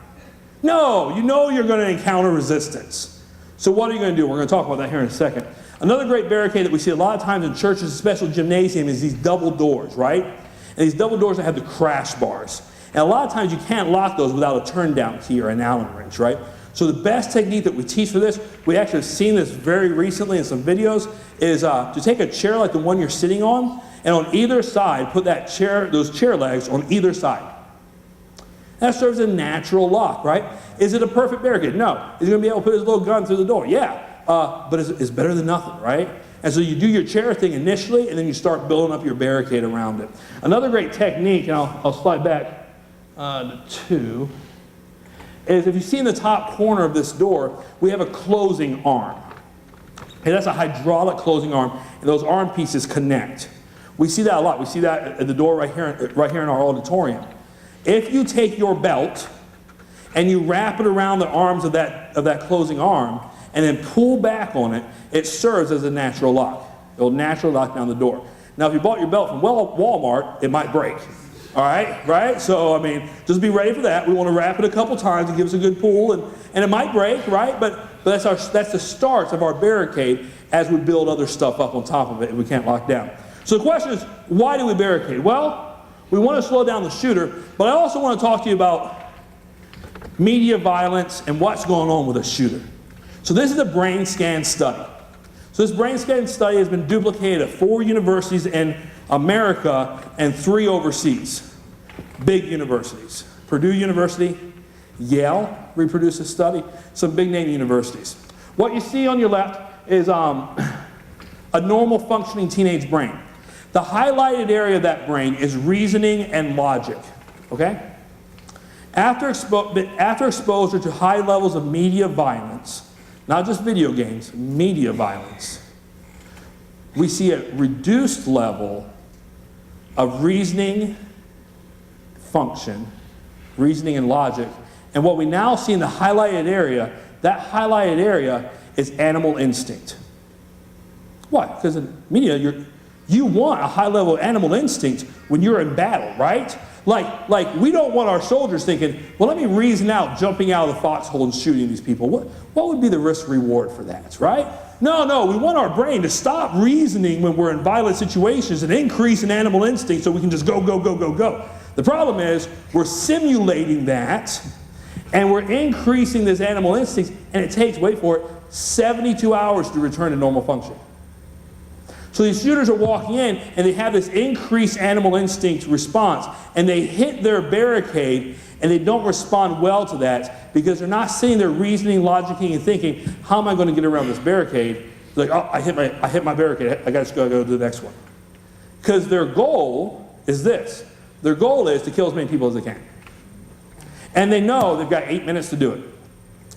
S1: No, you know you're going to encounter resistance. So what are you going to do? We're going to talk about that here in a second. Another great barricade that we see a lot of times in churches, especially gymnasium, is these double doors, right? And these double doors that have the crash bars. And a lot of times you can't lock those without a turn down key or an Allen wrench, right? So the best technique that we teach for this, we actually have seen this very recently in some videos, is to take a chair like the one you're sitting on, and on either side, put that chair, those chair legs on either side. That serves as a natural lock, right? Is it a perfect barricade? No. Is he going to be able to put his little gun through the door? Yeah. But it's better than nothing, right? And so you do your chair thing initially, and then you start building up your barricade around it. Another great technique, and I'll slide back to 2, is if you see in the top corner of this door, we have a closing arm. Okay, that's a hydraulic closing arm, and those arm pieces connect. We see that a lot. We see that at the door right here in our auditorium. If you take your belt and you wrap it around the arms of that closing arm and then pull back on it, it serves as a natural lock. It will naturally lock down the door. Now, if you bought your belt from Walmart, it might break. All right, right? So, I mean, just be ready for that. We want to wrap it a couple times and give us a good pull, and it might break, right? But that's the start of our barricade as we build other stuff up on top of it and we can't lock down. So the question is, why do we barricade? Well, we want to slow down the shooter, but I also want to talk to you about media violence and what's going on with a shooter. So this is a brain scan study. So this brain scan study has been duplicated at 4 universities in America and 3 overseas. Big universities. Purdue University, Yale reproduced this study, some big name universities. What you see on your left is a normal functioning teenage brain. The highlighted area of that brain is reasoning and logic, okay? After exposure to high levels of media violence, not just video games, media violence, we see a reduced level of reasoning function, reasoning and logic. And what we now see in the highlighted area, that highlighted area is animal instinct. Why? Because in media, you want a high level of animal instinct when you're in battle, right? Like we don't want our soldiers thinking, well, let me reason out jumping out of the foxhole and shooting these people. What would be the risk reward for that, right? No, we want our brain to stop reasoning when we're in violent situations and increase in animal instinct so we can just go, go, go, go, go. The problem is we're simulating that and we're increasing this animal instinct, and it takes, wait for it, 72 hours to return to normal function. So these shooters are walking in and they have this increased animal instinct response, and they hit their barricade and they don't respond well to that because they're not sitting there reasoning, logicking, and thinking, how am I going to get around this barricade? They're like, oh, I hit my barricade, I gotta go to the next one. Because their goal is this. Their goal is to kill as many people as they can. And they know they've got 8 minutes to do it.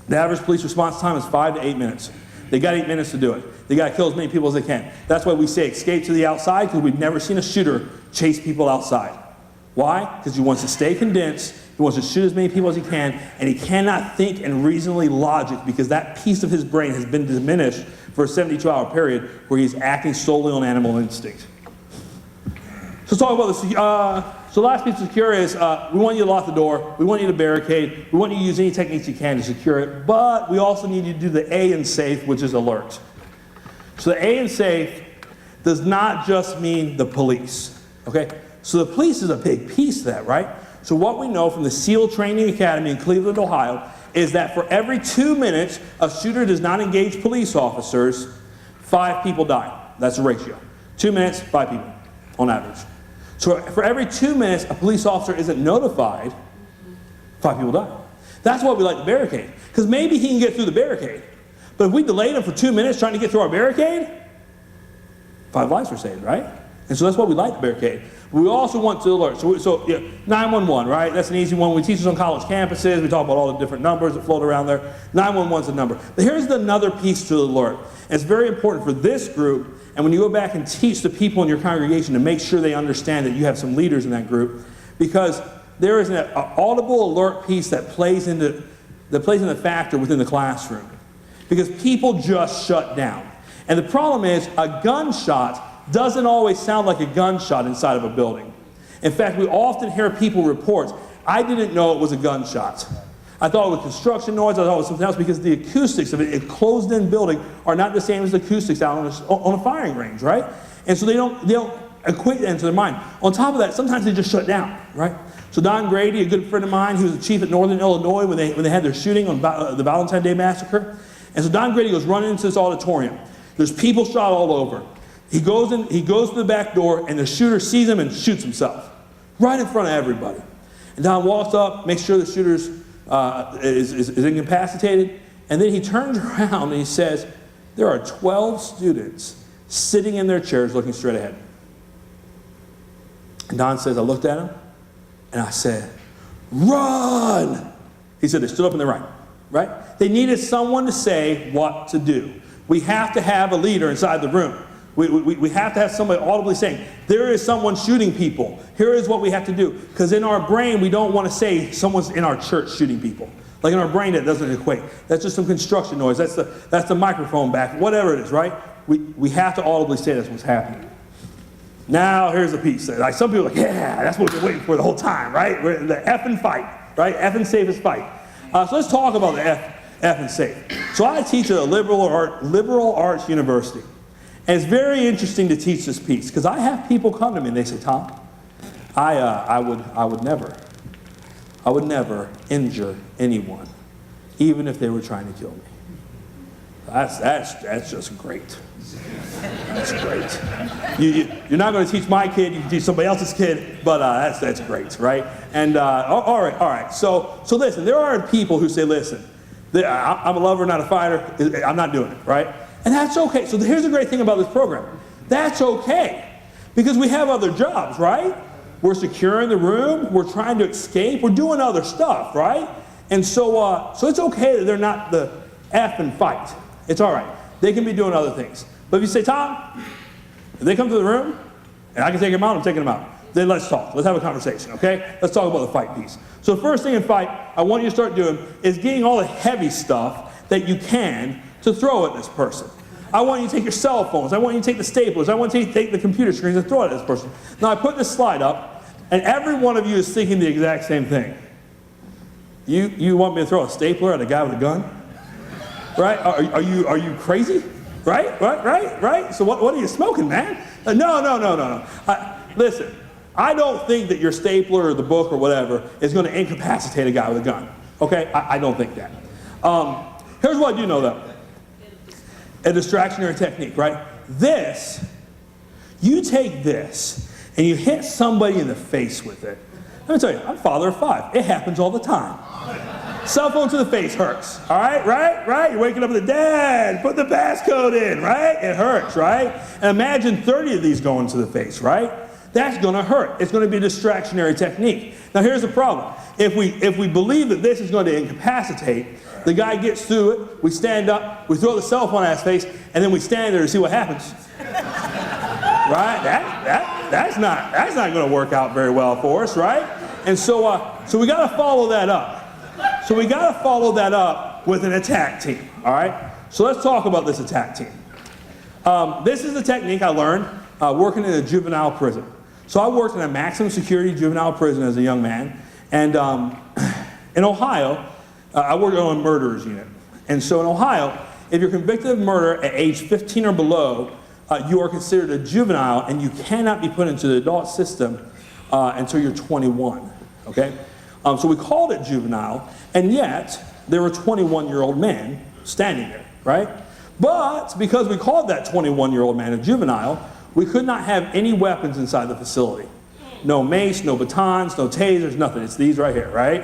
S1: The average police response time is 5 to 8 minutes. They got 8 minutes to do it. They got to kill as many people as they can. That's why we say escape to the outside, because we've never seen a shooter chase people outside. Why? Because he wants to stay condensed, he wants to shoot as many people as he can, and he cannot think and reasonably logic because that piece of his brain has been diminished for a 72-hour period where he's acting solely on animal instinct. So let's talk about this. So the last piece of secure is we want you to lock the door, we want you to barricade, we want you to use any techniques you can to secure it, but we also need you to do the A in SAFE, which is alert. So the A in SAFE does not just mean the police, okay? So the police is a big piece of that, right? So what we know from the SEAL Training Academy in Cleveland, Ohio, is that for every 2 minutes a shooter does not engage police officers, 5 people die. That's the ratio. 2 minutes, 5 people on average. So for every 2 minutes a police officer isn't notified, 5 people die. That's why we like the barricade. Because maybe he can get through the barricade. But if we delayed him for 2 minutes trying to get through our barricade, 5 lives were saved, right? And so that's why we like the barricade. But we also want to alert. So 911, right? That's an easy one. We teach this on college campuses. We talk about all the different numbers that float around there. 911 is a number. But here's another piece to the alert. And it's very important for this group, and when you go back and teach the people in your congregation to make sure they understand that you have some leaders in that group, because there is an audible alert piece that plays in the factor within the classroom. Because people just shut down. And the problem is a gunshot doesn't always sound like a gunshot inside of a building. In fact, we often hear people report, I didn't know it was a gunshot. I thought it was construction noise, I thought it was something else, because the acoustics of a closed-in building are not the same as the acoustics out on a firing range, right? And so they don't equate that into their mind. On top of that, sometimes they just shut down, right? So Don Grady, a good friend of mine, he was the chief at Northern Illinois when they had their shooting on the Valentine Day Massacre. And so Don Grady goes running into this auditorium. There's people shot all over. He goes to the back door, and the shooter sees him and shoots himself right in front of everybody. And Don walks up, makes sure the shooter is incapacitated, and then he turns around and he says, there are 12 students sitting in their chairs looking straight ahead. And Don says, I looked at him, and I said, run! He said they stood up and they ran, right? They needed someone to say what to do. We have to have a leader inside the room. We have to have somebody audibly saying, there is someone shooting people. Here is what we have to do. Because in our brain, we don't want to say someone's in our church shooting people. Like in our brain, that doesn't equate. That's just some construction noise. That's the microphone back, whatever it is, right? We have to audibly say that's what's happening. Now here's the piece. Like some people are like, yeah, that's what we've been waiting for the whole time, right? We're in the effing fight, right? Effing safest fight. So let's talk about the effing safe. So I teach at a liberal arts university. And it's very interesting to teach this piece because I have people come to me and they say, Tom, I would never injure anyone, even if they were trying to kill me. That's just great. That's great. You're not going to teach my kid. You can teach somebody else's kid, but that's great, right? And all right. So listen. There are people who say, listen, I'm a lover, not a fighter. I'm not doing it, right? And that's okay. So here's the great thing about this program. That's okay, because we have other jobs, right? We're securing the room. We're trying to escape. We're doing other stuff, right? And so it's okay that they're not the F and fight. It's all right. They can be doing other things. But if you say, Tom, if they come to the room, and I can take them out, I'm taking them out. Then let's talk. Let's have a conversation, okay? Let's talk about the fight piece. So the first thing in fight I want you to start doing is getting all the heavy stuff that you can to throw at this person. I want you to take your cell phones. I want you to take the staplers. I want you to take the computer screens and throw it at this person. Now I put this slide up, and every one of you is thinking the exact same thing. You want me to throw a stapler at a guy with a gun? Right? Are you crazy? Right? So what are you smoking, man? No. Listen, I don't think that your stapler or the book or whatever is going to incapacitate a guy with a gun. Okay? I don't think that. Here's what I do know, though. A distractionary technique, right? You take this and you hit somebody in the face with it. Let me tell you, I'm a father of 5. It happens all the time. Cell phone to the face hurts, all right, right? You're waking up with Dad, put the passcode in, right? It hurts, right? And imagine 30 of these going to the face, right? That's gonna hurt. It's gonna be a distractionary technique. Now here's the problem. If we believe that this is going to incapacitate, the guy gets through it, we stand up, we throw the cell phone at his face, and then we stand there to see what happens. Right? That's not gonna work out very well for us, right? And so we gotta follow that up. So we got to follow that up with an attack team, all right? So let's talk about this attack team. This is a technique I learned working in a juvenile prison. So I worked in a maximum security juvenile prison as a young man. And in Ohio, I worked on a murderers unit. And so in Ohio, if you're convicted of murder at age 15 or below, you are considered a juvenile and you cannot be put into the adult system until you're 21, okay? So we called it juvenile, and yet there were 21-year-old men standing there, right? But because we called that 21-year-old man a juvenile, we could not have any weapons inside the facility. No mace, no batons, no tasers, nothing. It's these right here, right?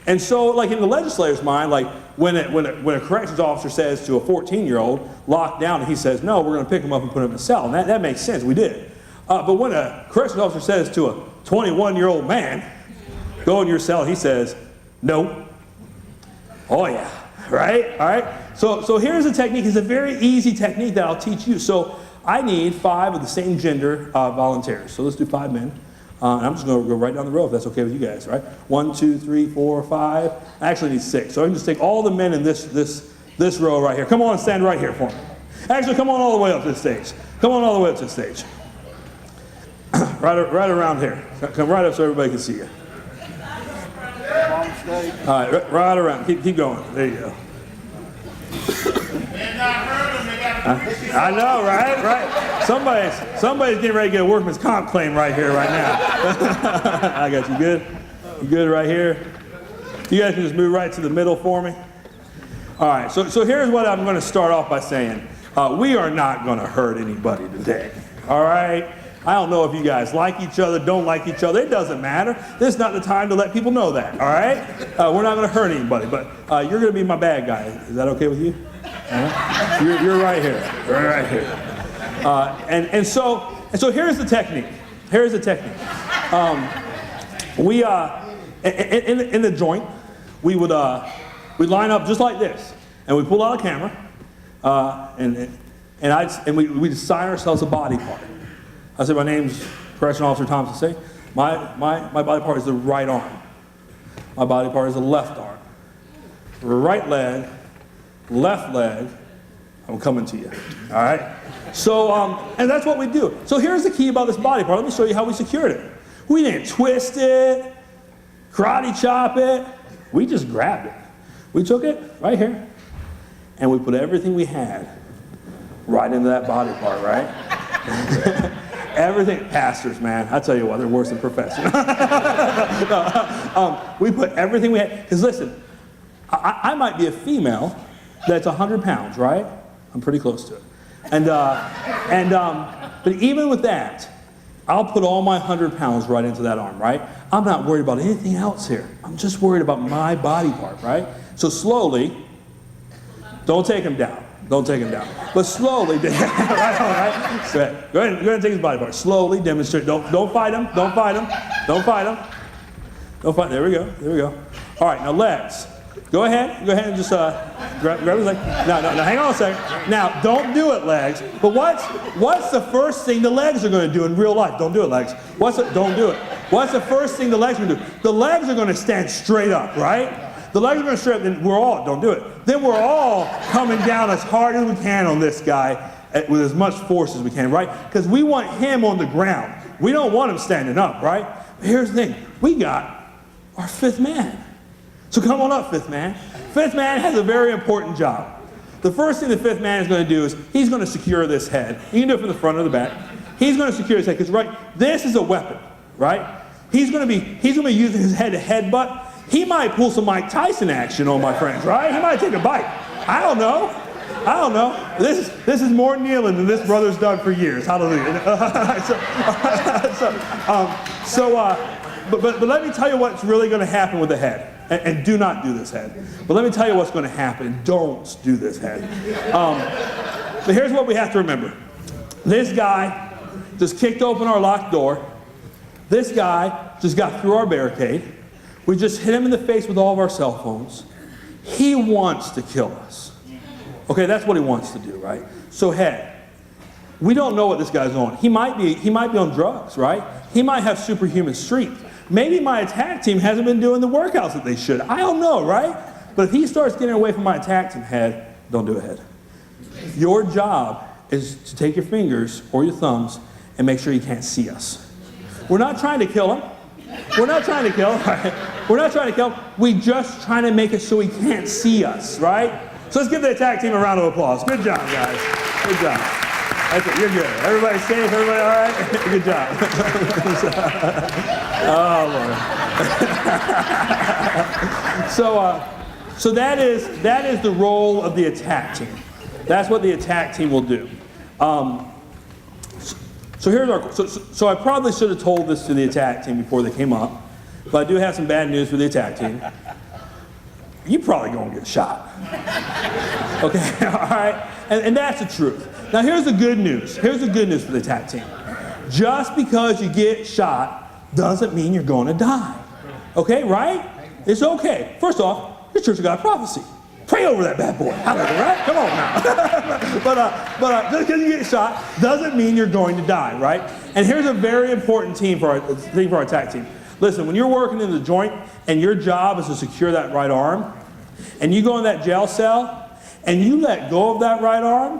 S1: And so, like in the legislator's mind, like when a corrections officer says to a 14-year-old, lock down, and he says, no, we're going to pick him up and put him in a cell. And that makes sense. We did. But when a corrections officer says to a 21-year-old man, go in your cell, he says, no. Oh yeah, right? All right? So here's a technique. It's a very easy technique that I'll teach you. So I need 5 of the same gender volunteers. So let's do 5 men. And I'm just going to go right down the row if that's okay with you guys, right? 1, 2, 3, 4, 5. I actually need 6. So I can just take all the men in this row right here. Come on and stand right here for me. Actually, come on all the way up to the stage. Come on all the way up to the stage. right around here. Come right up so everybody can see you. All right, right around. Keep going. There you go. I know, right? Somebody's getting ready to get a workman's comp claim right here, right now. I got you. Good? You good right here? You guys can just move right to the middle for me. All right, so here's what I'm going to start off by saying. We are not going to hurt anybody today. All right? I don't know if you guys like each other, don't like each other. It doesn't matter. This is not the time to let people know that, all right? We're not going to hurt anybody, but you're going to be my bad guy. Is that okay with you? You're right here. You're right here. And so here's the technique. Here's the technique. We in the joint, we'd line up just like this, and we pull out a camera, and we assign ourselves a body part. I said, my name's Correctional Officer Thompson. Say, my body part is the right arm. My body part is the left arm. Right leg, left leg, I'm coming to you. All right? So, and that's what we do. So here's the key about this body part. Let me show you how we secured it. We didn't twist it, karate chop it. We just grabbed it. We took it right here, and we put everything we had right into that body part, right? Everything. Pastors, man, I tell you what, they're worse than professors. We put everything we had. Because listen, I might be a female that's 100 pounds, right? I'm pretty close to it. But even with that, I'll put all my 100 pounds right into that arm, right? I'm not worried about anything else here. I'm just worried about my body part, right? So slowly, don't take him down. Don't take him down. But slowly, right on, right? Go ahead and take his body part. Slowly demonstrate. Don't fight him. Don't fight him. Don't fight him. Don't fight. There we go. There we go. All right, now legs. Go ahead and just grab his leg. No, hang on a second. Now, don't do it, legs. But what's the first thing the legs are going to do in real life? Don't do it, legs. Don't do it. What's the first thing the legs are going to do? The legs are going to stand straight up, right? The legs are going to straight up, then don't do it. Then we're all coming down as hard as we can on this guy with as much force as we can, right? Because we want him on the ground. We don't want him standing up, right? But here's the thing. We got our fifth man. So come on up, fifth man. Fifth man has a very important job. The first thing the fifth man is going to do is he's going to secure this head. You can do it from the front or the back. He's going to secure his head because this is a weapon, right? He's going to be using his head to headbutt. He might pull some Mike Tyson action on my friends, right? He might take a bite. I don't know. This is more kneeling than this brother's done for years. Hallelujah. But let me tell you what's really going to happen with the head. And do not do this head. But let me tell you what's going to happen. Don't do this head. But here's what we have to remember. This guy just kicked open our locked door. This guy just got through our barricade. We just hit him in the face with all of our cell phones. He wants to kill us. Okay, that's what he wants to do, right? So head. We don't know what this guy's on. He might be on drugs, right? He might have superhuman strength. Maybe my attack team hasn't been doing the workouts that they should. I don't know, right? But if he starts getting away from my attack team, head, don't do it, head. Your job is to take your fingers or your thumbs and make sure he can't see us. We're not trying to kill him. We're not trying to kill him, right? We're not trying to kill him. We're just trying to make it so he can't see us, right? So let's give the attack team a round of applause. Good job, guys. Good job. That's it. You're good. Everybody safe? Everybody all right? Good job. Oh, Lord. So that is the role of the attack team. That's what the attack team will do. So here's our. So I probably should have told this to the attack team before they came up, but I do have some bad news for the attack team. You probably gonna get shot. Okay, all right, and that's the truth. Now here's the good news. Here's the good news for the attack team. Just because you get shot doesn't mean you're going to die. Okay, right? It's okay. First off, your Church of God prophecy. Pray over that bad boy. Hallelujah, right? Come on now. but just because you get shot doesn't mean you're going to die, right? And here's a very important thing for our attack team. Listen, when you're working in the joint and your job is to secure that right arm, and you go in that jail cell and you let go of that right arm,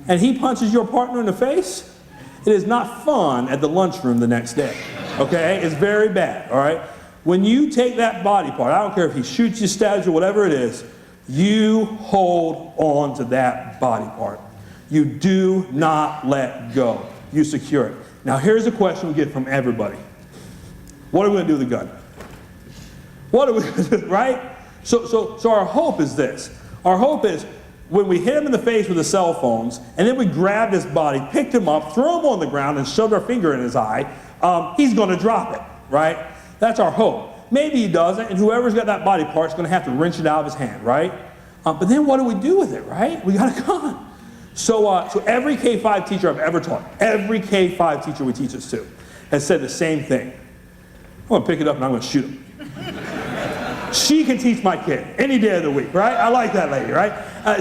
S1: and he punches your partner in the face, it is not fun at the lunchroom the next day. Okay? It's very bad, all right? When you take that body part, I don't care if he shoots you, stabs you, whatever it is, you hold on to that body part. You do not let go. You secure it. Now here's a question we get from everybody. What are we going to do with the gun? What are we going to do, right? So our hope is this. Our hope is when we hit him in the face with the cell phones, and then we grabbed his body, picked him up, threw him on the ground, and shoved our finger in his eye, he's going to drop it, right? That's our hope. Maybe he doesn't, and whoever's got that body part is going to have to wrench it out of his hand, right? But then what do we do with it, right? We got a gun. So every K-5 teacher I've ever taught, every K-5 teacher we teach this to, has said the same thing. I'm going to pick it up and I'm going to shoot him. She can teach my kid any day of the week, right? I like that lady, right?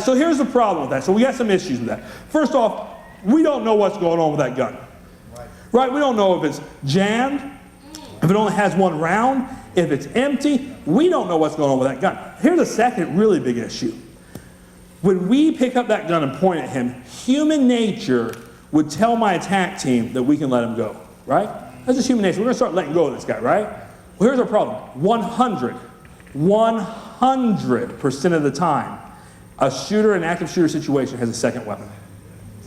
S1: So here's the problem with that. So we got some issues with that. First off, we don't know what's going on with that gun. Right? We don't know if it's jammed, if it only has one round, if it's empty. We don't know what's going on with that gun. Here's a second really big issue. When we pick up that gun and point at him, human nature would tell my attack team that we can let him go, right? That's just human nature. We're going to start letting go of this guy, right? Well, here's our problem. 100% of the time, a shooter, an active shooter situation has a second weapon,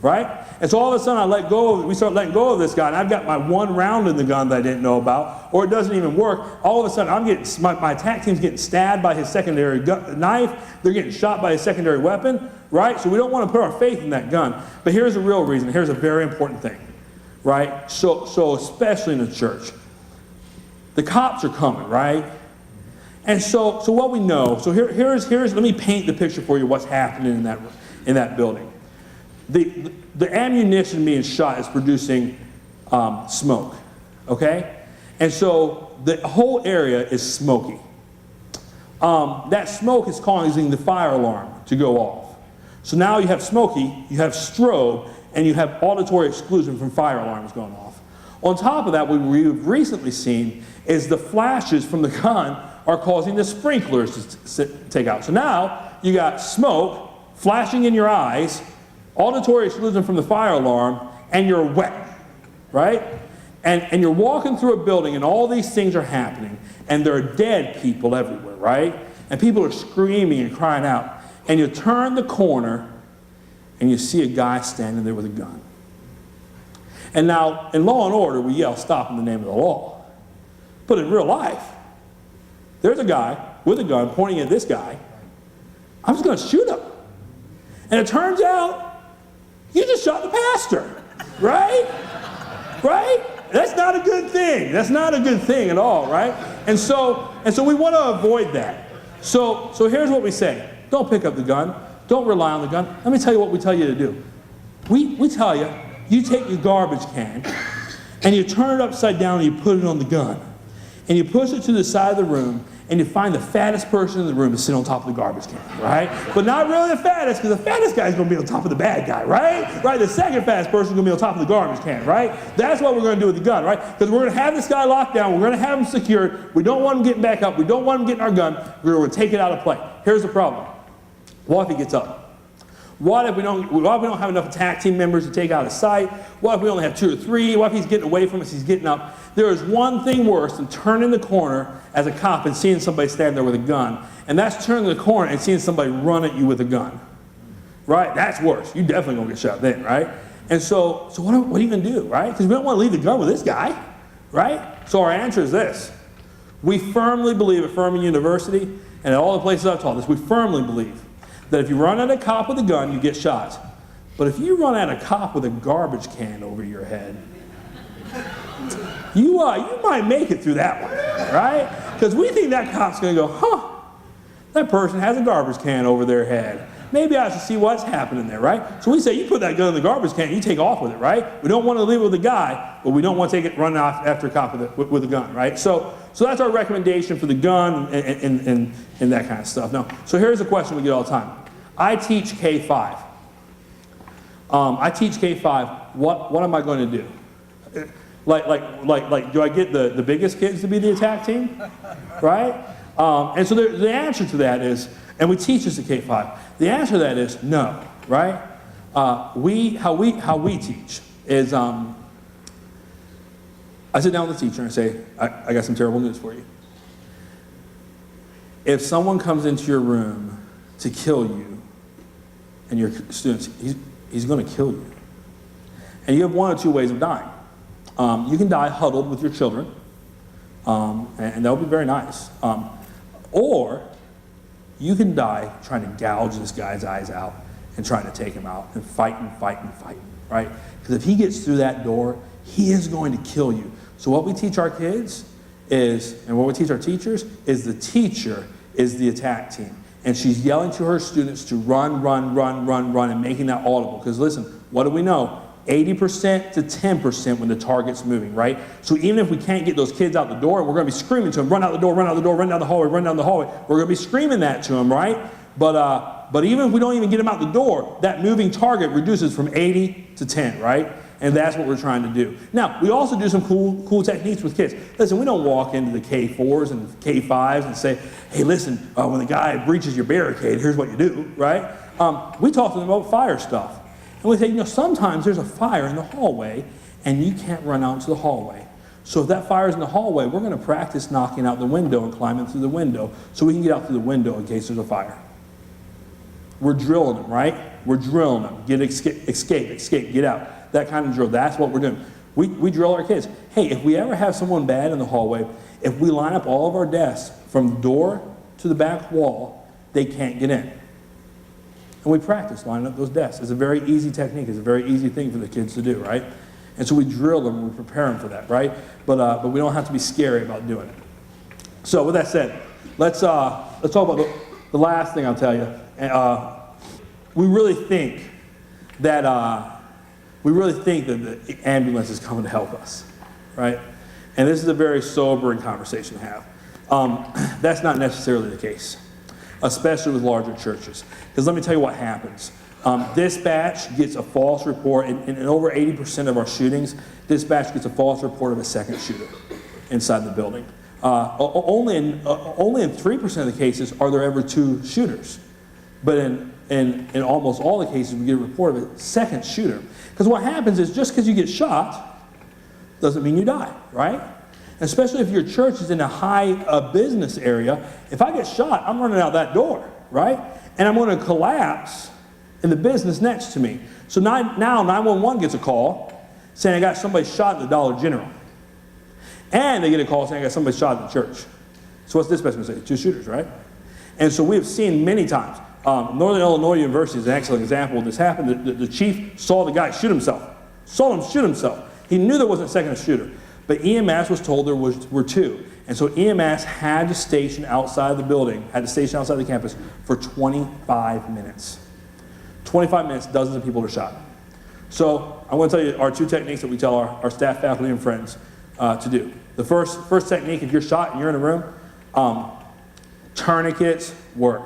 S1: right? And so all of a sudden we start letting go of this guy, and I've got my one round in the gun that I didn't know about, or it doesn't even work. All of a sudden my attack team's getting stabbed by his secondary knife, they're getting shot by his secondary weapon, right? So we don't want to put our faith in that gun. But here's a real reason, here's a very important thing, right? So especially in the church, the cops are coming, right? And so what we know, so here's let me paint the picture for you what's happening in that building. The ammunition being shot is producing smoke, okay? And so the whole area is smoky. That smoke is causing the fire alarm to go off. So now you have smoky, you have strobe, and you have auditory exclusion from fire alarms going off. On top of that, what we've recently seen is the flashes from the gun are causing the sprinklers to take out. So now you got smoke flashing in your eyes, auditory exclusion from the fire alarm, and you're wet, right? And you're walking through a building and all these things are happening, and there are dead people everywhere, right? And people are screaming and crying out. And you turn the corner and you see a guy standing there with a gun. And now, in Law and Order, we yell, "Stop in the name of the law." But in real life, there's a guy with a gun pointing at this guy. I'm just going to shoot him. And it turns out, you just shot the pastor, right? Right? That's not a good thing. That's not a good thing at all, right? And so we want to avoid that. So here's what we say. Don't pick up the gun. Don't rely on the gun. Let me tell you what we tell you to do. We tell you, you take your garbage can and you turn it upside down and you put it on the gun. And you push it to the side of the room and you find the fattest person in the room to sit on top of the garbage can, right? But not really the fattest, because the fattest guy is going to be on top of the bad guy, right? Right? The second fattest person is going to be on top of the garbage can, right? That's what we're going to do with the gun, right? Because we're going to have this guy locked down. We're going to have him secured. We don't want him getting back up. We don't want him getting our gun. We're going to take it out of play. Here's the problem. What if he gets up? What if we don't have enough attack team members to take out his sight? What if we only have 2 or 3? What if he's getting away from us, he's getting up? There is one thing worse than turning the corner as a cop and seeing somebody stand there with a gun. And that's turning the corner and seeing somebody run at you with a gun. Right? That's worse. You definitely gonna get shot then, right? And so what are you gonna do, right? Because we don't want to leave the gun with this guy, right? So our answer is this. We firmly believe at Furman University, and at all the places I've taught this, we firmly believe that if you run at a cop with a gun, you get shot. But if you run at a cop with a garbage can over your head, you might make it through that one, right? Because we think that cop's going to go, huh, that person has a garbage can over their head. Maybe I should see what's happening there, right? So we say, you put that gun in the garbage can, you take off with it, right? We don't want to leave it with a guy, but we don't want to run off after a cop with a gun, right? So that's our recommendation for the gun and that kind of stuff. Now, so here's a question we get all the time. I teach K-5. What am I going to do? Like, do I get the biggest kids to be the attack team, right? And so the answer to that is, and we teach this at K-5. The answer to that is no, right? How we teach is, I sit down with the teacher and say, I got some terrible news for you. If someone comes into your room to kill you and your students, he's going to kill you. And you have 1 or 2 ways of dying. You can die huddled with your children, and that would be very nice. Or you can die trying to gouge this guy's eyes out and trying to take him out and fighting, right? Because if he gets through that door, he is going to kill you. So what we teach our kids is, and what we teach our teachers, is the teacher is the attack team. And she's yelling to her students to run, and making that audible. Because listen, what do we know? 80% to 10% when the target's moving, right? So even if we can't get those kids out the door, we're going to be screaming to them, run out the door, run down the hallway, run down the hallway. We're going to be screaming that to them, right? But even if we don't even get them out the door, that moving target reduces from 80 to 10, right? And that's what we're trying to do. Now, we also do some cool techniques with kids. Listen, we don't walk into the K4s and K5s and say, hey, listen, when the guy breaches your barricade, here's what you do, right? we talk to them about fire stuff. And we say, you know, sometimes there's a fire in the hallway and you can't run out into the hallway. So if that fire's in the hallway, we're going to practice knocking out the window and climbing through the window so we can get out through the window in case there's a fire. We're drilling them, right? We're drilling them. Get escape, get out. That kind of drill. That's what we're doing. We drill our kids. Hey, if we ever have someone bad in the hallway, if we line up all of our desks from the door to the back wall, they can't get in. And we practice lining up those desks. It's a very easy technique. It's a very easy thing for the kids to do, right? And so we drill them and we prepare them for that, right? But we don't have to be scary about doing it. So with that said, let's talk about the last thing I'll tell you. We really think that the ambulance is coming to help us, right? And this is a very sobering conversation to have. That's not necessarily the case, especially with larger churches. Because let me tell you what happens. Dispatch gets a false report. In over 80% of our shootings, dispatch gets a false report of a second shooter inside the building. Only in 3% of the cases are there ever two shooters. But in almost all the cases, we get a report of a second shooter. Because what happens is just because you get shot doesn't mean you die, right? Especially if your church is in a high business area. If I get shot, I'm running out that door, right? And I'm going to collapse in the business next to me. So now 911 gets a call saying I got somebody shot at the Dollar General. And they get a call saying I got somebody shot at the church. So what's dispatch going to say? Two shooters, right? And so we have seen many times. Northern Illinois University is an excellent example of this happened. The chief saw the guy shoot himself. Saw him shoot himself. He knew there wasn't a second shooter. But EMS was told there were two. And so EMS had to station outside the building, had to station outside the campus for 25 minutes. 25 minutes, dozens of people are shot. So I want to tell you our two techniques that we tell our staff, faculty, and friends to do. The first technique, if you're shot and you're in a room, tourniquets work.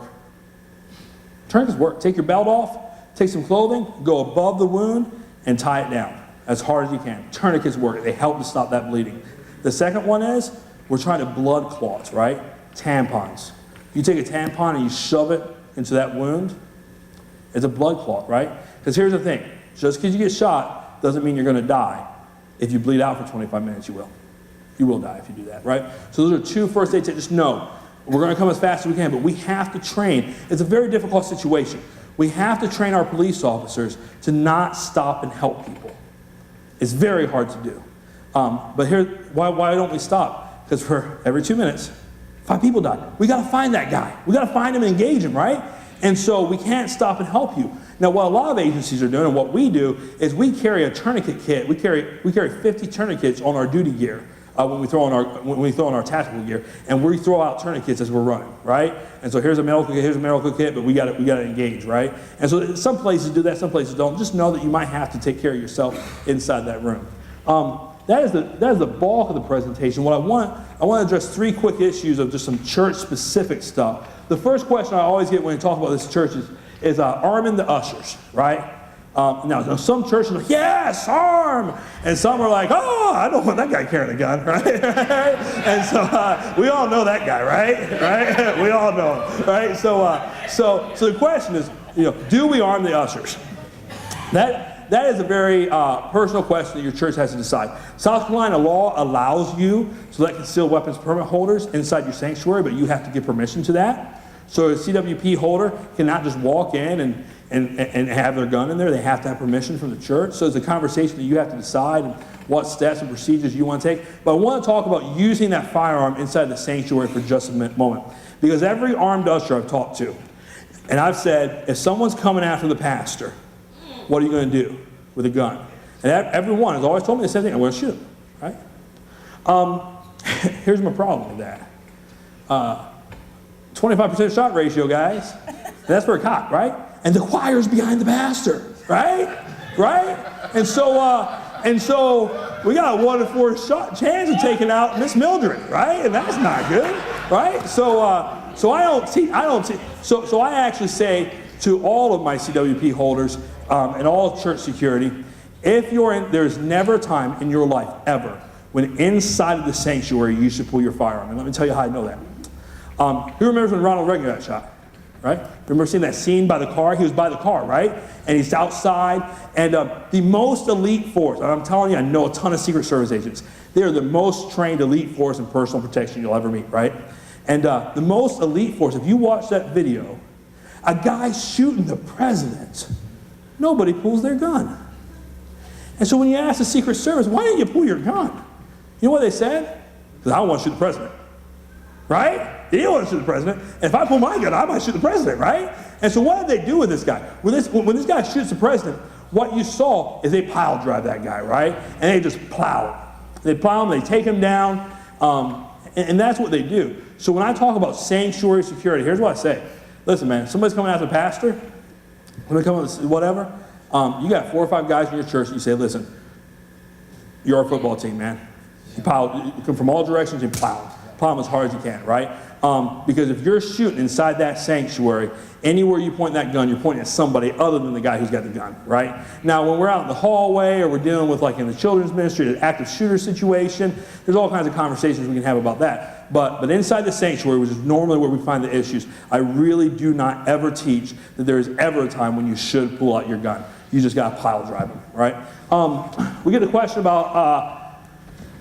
S1: Tourniquets work. Take your belt off, take some clothing, go above the wound, and tie it down as hard as you can. Tourniquets work. They help to stop that bleeding. The second one is, we're trying to blood clots, right? Tampons. You take a tampon and you shove it into that wound, it's a blood clot, right? Because here's the thing. Just because you get shot doesn't mean you're going to die. If you bleed out for 25 minutes, you will. You will die if you do that, right? So those are two first aid tips. Just know, we're going to come as fast as we can, but we have to train. It's a very difficult situation. We have to train our police officers to not stop and help people. It's very hard to do. But here, why don't we stop? Because for every 2 minutes, 5 people die. We got to find that guy. We got to find him and engage him, right? And so we can't stop and help you. Now, what a lot of agencies are doing, and what we do, is we carry a tourniquet kit. We carry 50 tourniquets on our duty gear when we throw on our tactical gear, and we throw out tourniquets as we're running, right? And so here's a medical kit, but we got to engage, right? And so some places do that, some places don't. Just know that you might have to take care of yourself inside that room. That is the bulk of the presentation. What I want to address 3 quick issues of just some church-specific stuff. The first question I always get when you talk about this church is arming the ushers, right? Now, some churches are like, yes, arm! And some are like, oh, I don't want that guy carrying a gun, right? And so we all know that guy, right? We all know him, right? So the question is, do we arm the ushers? That is a very personal question that your church has to decide. South Carolina law allows you to let concealed weapons permit holders inside your sanctuary, but you have to give permission to that. So a CWP holder cannot just walk in and have their gun in there. They have to have permission from the church. So it's a conversation that you have to decide and what steps and procedures you want to take. But I want to talk about using that firearm inside the sanctuary for just a moment. Because every armed usher I've talked to, and I've said, if someone's coming after the pastor, what are you going to do with a gun? And everyone has always told me the same thing. I'm going to shoot him, right? Here's my problem with that. 25% shot ratio, guys. That's for a cop, right? And the choir's behind the pastor, right? And so we got a 1 in 4 chance of taking out Miss Mildred, right? And that's not good, right? So I actually say to all of my CWP holders and all church security, if you're in, there's never a time in your life ever when inside of the sanctuary you should pull your firearm. And let me tell you how I know that. Who remembers when Ronald Reagan got shot? right? Remember seeing that scene by the car? He was by the car, right? And he's outside, and the most elite force, and I'm telling you, I know a ton of Secret Service agents. They are the most trained elite force in personal protection you'll ever meet, right? And the most elite force, if you watch that video, a guy shooting the president, nobody pulls their gun. And so when you ask the Secret Service, why didn't you pull your gun? You know what they said? Because I don't want to shoot the president, right? They don't want to shoot the president. And if I pull my gun, I might shoot the president, right? And so what did they do with this guy? When this guy shoots the president, what you saw is they pile drive that guy, right? And they just plow him. They plow him, they take him down, and that's what they do. So when I talk about sanctuary security, here's what I say. Listen, man, somebody's coming after the pastor, somebody coming with whatever, you got 4 or 5 guys in your church, and you say, listen, you're our football team, man. You come from all directions and plow them as hard as you can, right? Because if you're shooting inside that sanctuary, anywhere you point that gun, you're pointing at somebody other than the guy who's got the gun, right? Now, when we're out in the hallway or we're dealing with, like in the children's ministry, an active shooter situation, there's all kinds of conversations we can have about that. But inside the sanctuary, which is normally where we find the issues, I really do not ever teach that there is ever a time when you should pull out your gun. You just got to pile drive them, right? We get a question about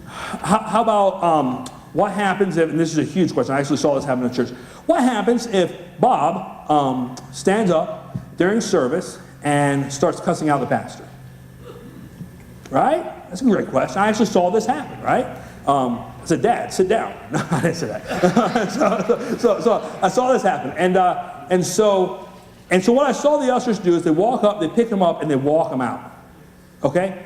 S1: how about what happens if, and this is a huge question, I actually saw this happen in church. What happens if Bob stands up during service and starts cussing out the pastor? Right? That's a great question. I actually saw this happen, right? I said, Dad, sit down. No, I didn't say that. so I saw this happen. And so what I saw the ushers do is they walk up, they pick him up, and they walk him out. Okay?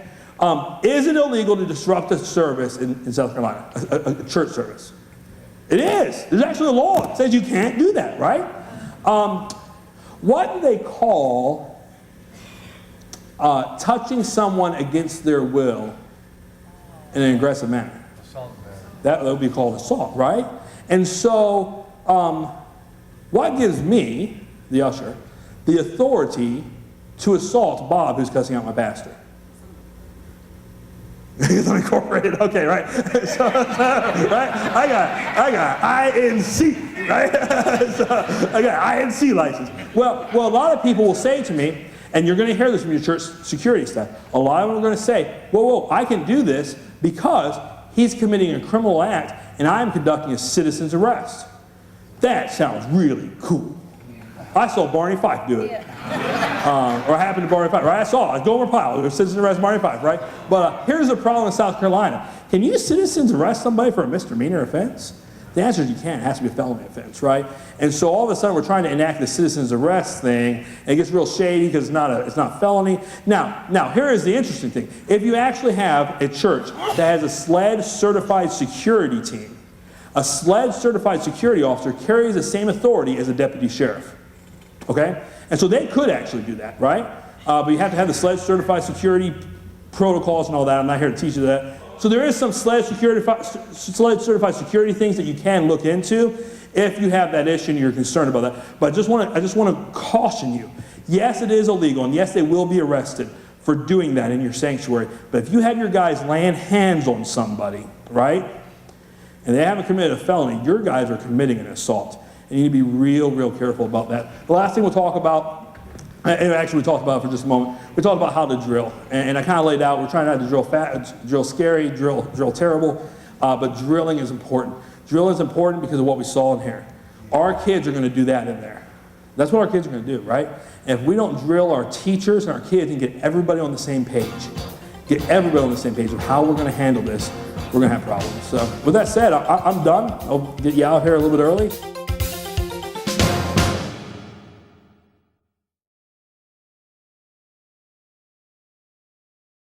S1: Is it illegal to disrupt a service in South Carolina, a church service? It is. There's actually a law that says you can't do that, right? What do they call touching someone against their will in an aggressive manner? Assault. That would be called assault, right? And so what gives me, the usher, the authority to assault Bob who's cussing out my pastor? It's unincorporated, okay, right? Right? I got INC, right? I got INC license. Well, a lot of people will say to me, and you're going to hear this from your church security staff, a lot of them are going to say, whoa, I can do this because he's committing a criminal act and I'm conducting a citizen's arrest. That sounds really cool. I saw Barney Fife do it. Or happened to Barney Fife, right? I saw it. Gomer Pyle, citizen arrest Barney Fife, right? But here's the problem in South Carolina. Can you citizens arrest somebody for a misdemeanor offense? The answer is you can't. It has to be a felony offense, right? And so all of a sudden we're trying to enact the citizen's arrest thing, and it gets real shady because it's not a felony. Now here is the interesting thing. If you actually have a church that has a SLED certified security team, a SLED certified security officer carries the same authority as a deputy sheriff. Okay? And so they could actually do that, right? But you have to have the SLED certified security protocols and all that. I'm not here to teach you that. So there is some SLED certified security things that you can look into if you have that issue and you're concerned about that. But I just want to caution you. Yes, it is illegal, and yes, they will be arrested for doing that in your sanctuary. But if you have your guys laying hands on somebody, right, and they haven't committed a felony, your guys are committing an assault. And you need to be real careful about that. The last thing we'll talk about, and actually we talked about it for just a moment, we talked about how to drill. And I kind of laid out, we're trying not to drill fat, drill scary, drill terrible, but drilling is important. Drilling is important because of what we saw in here. Our kids are going to do that in there. That's what our kids are going to do, right? And if we don't drill our teachers and our kids and get everybody on the same page, of how we're going to handle this, we're going to have problems. So with that said, I'm done. I'll get you out here a little bit early.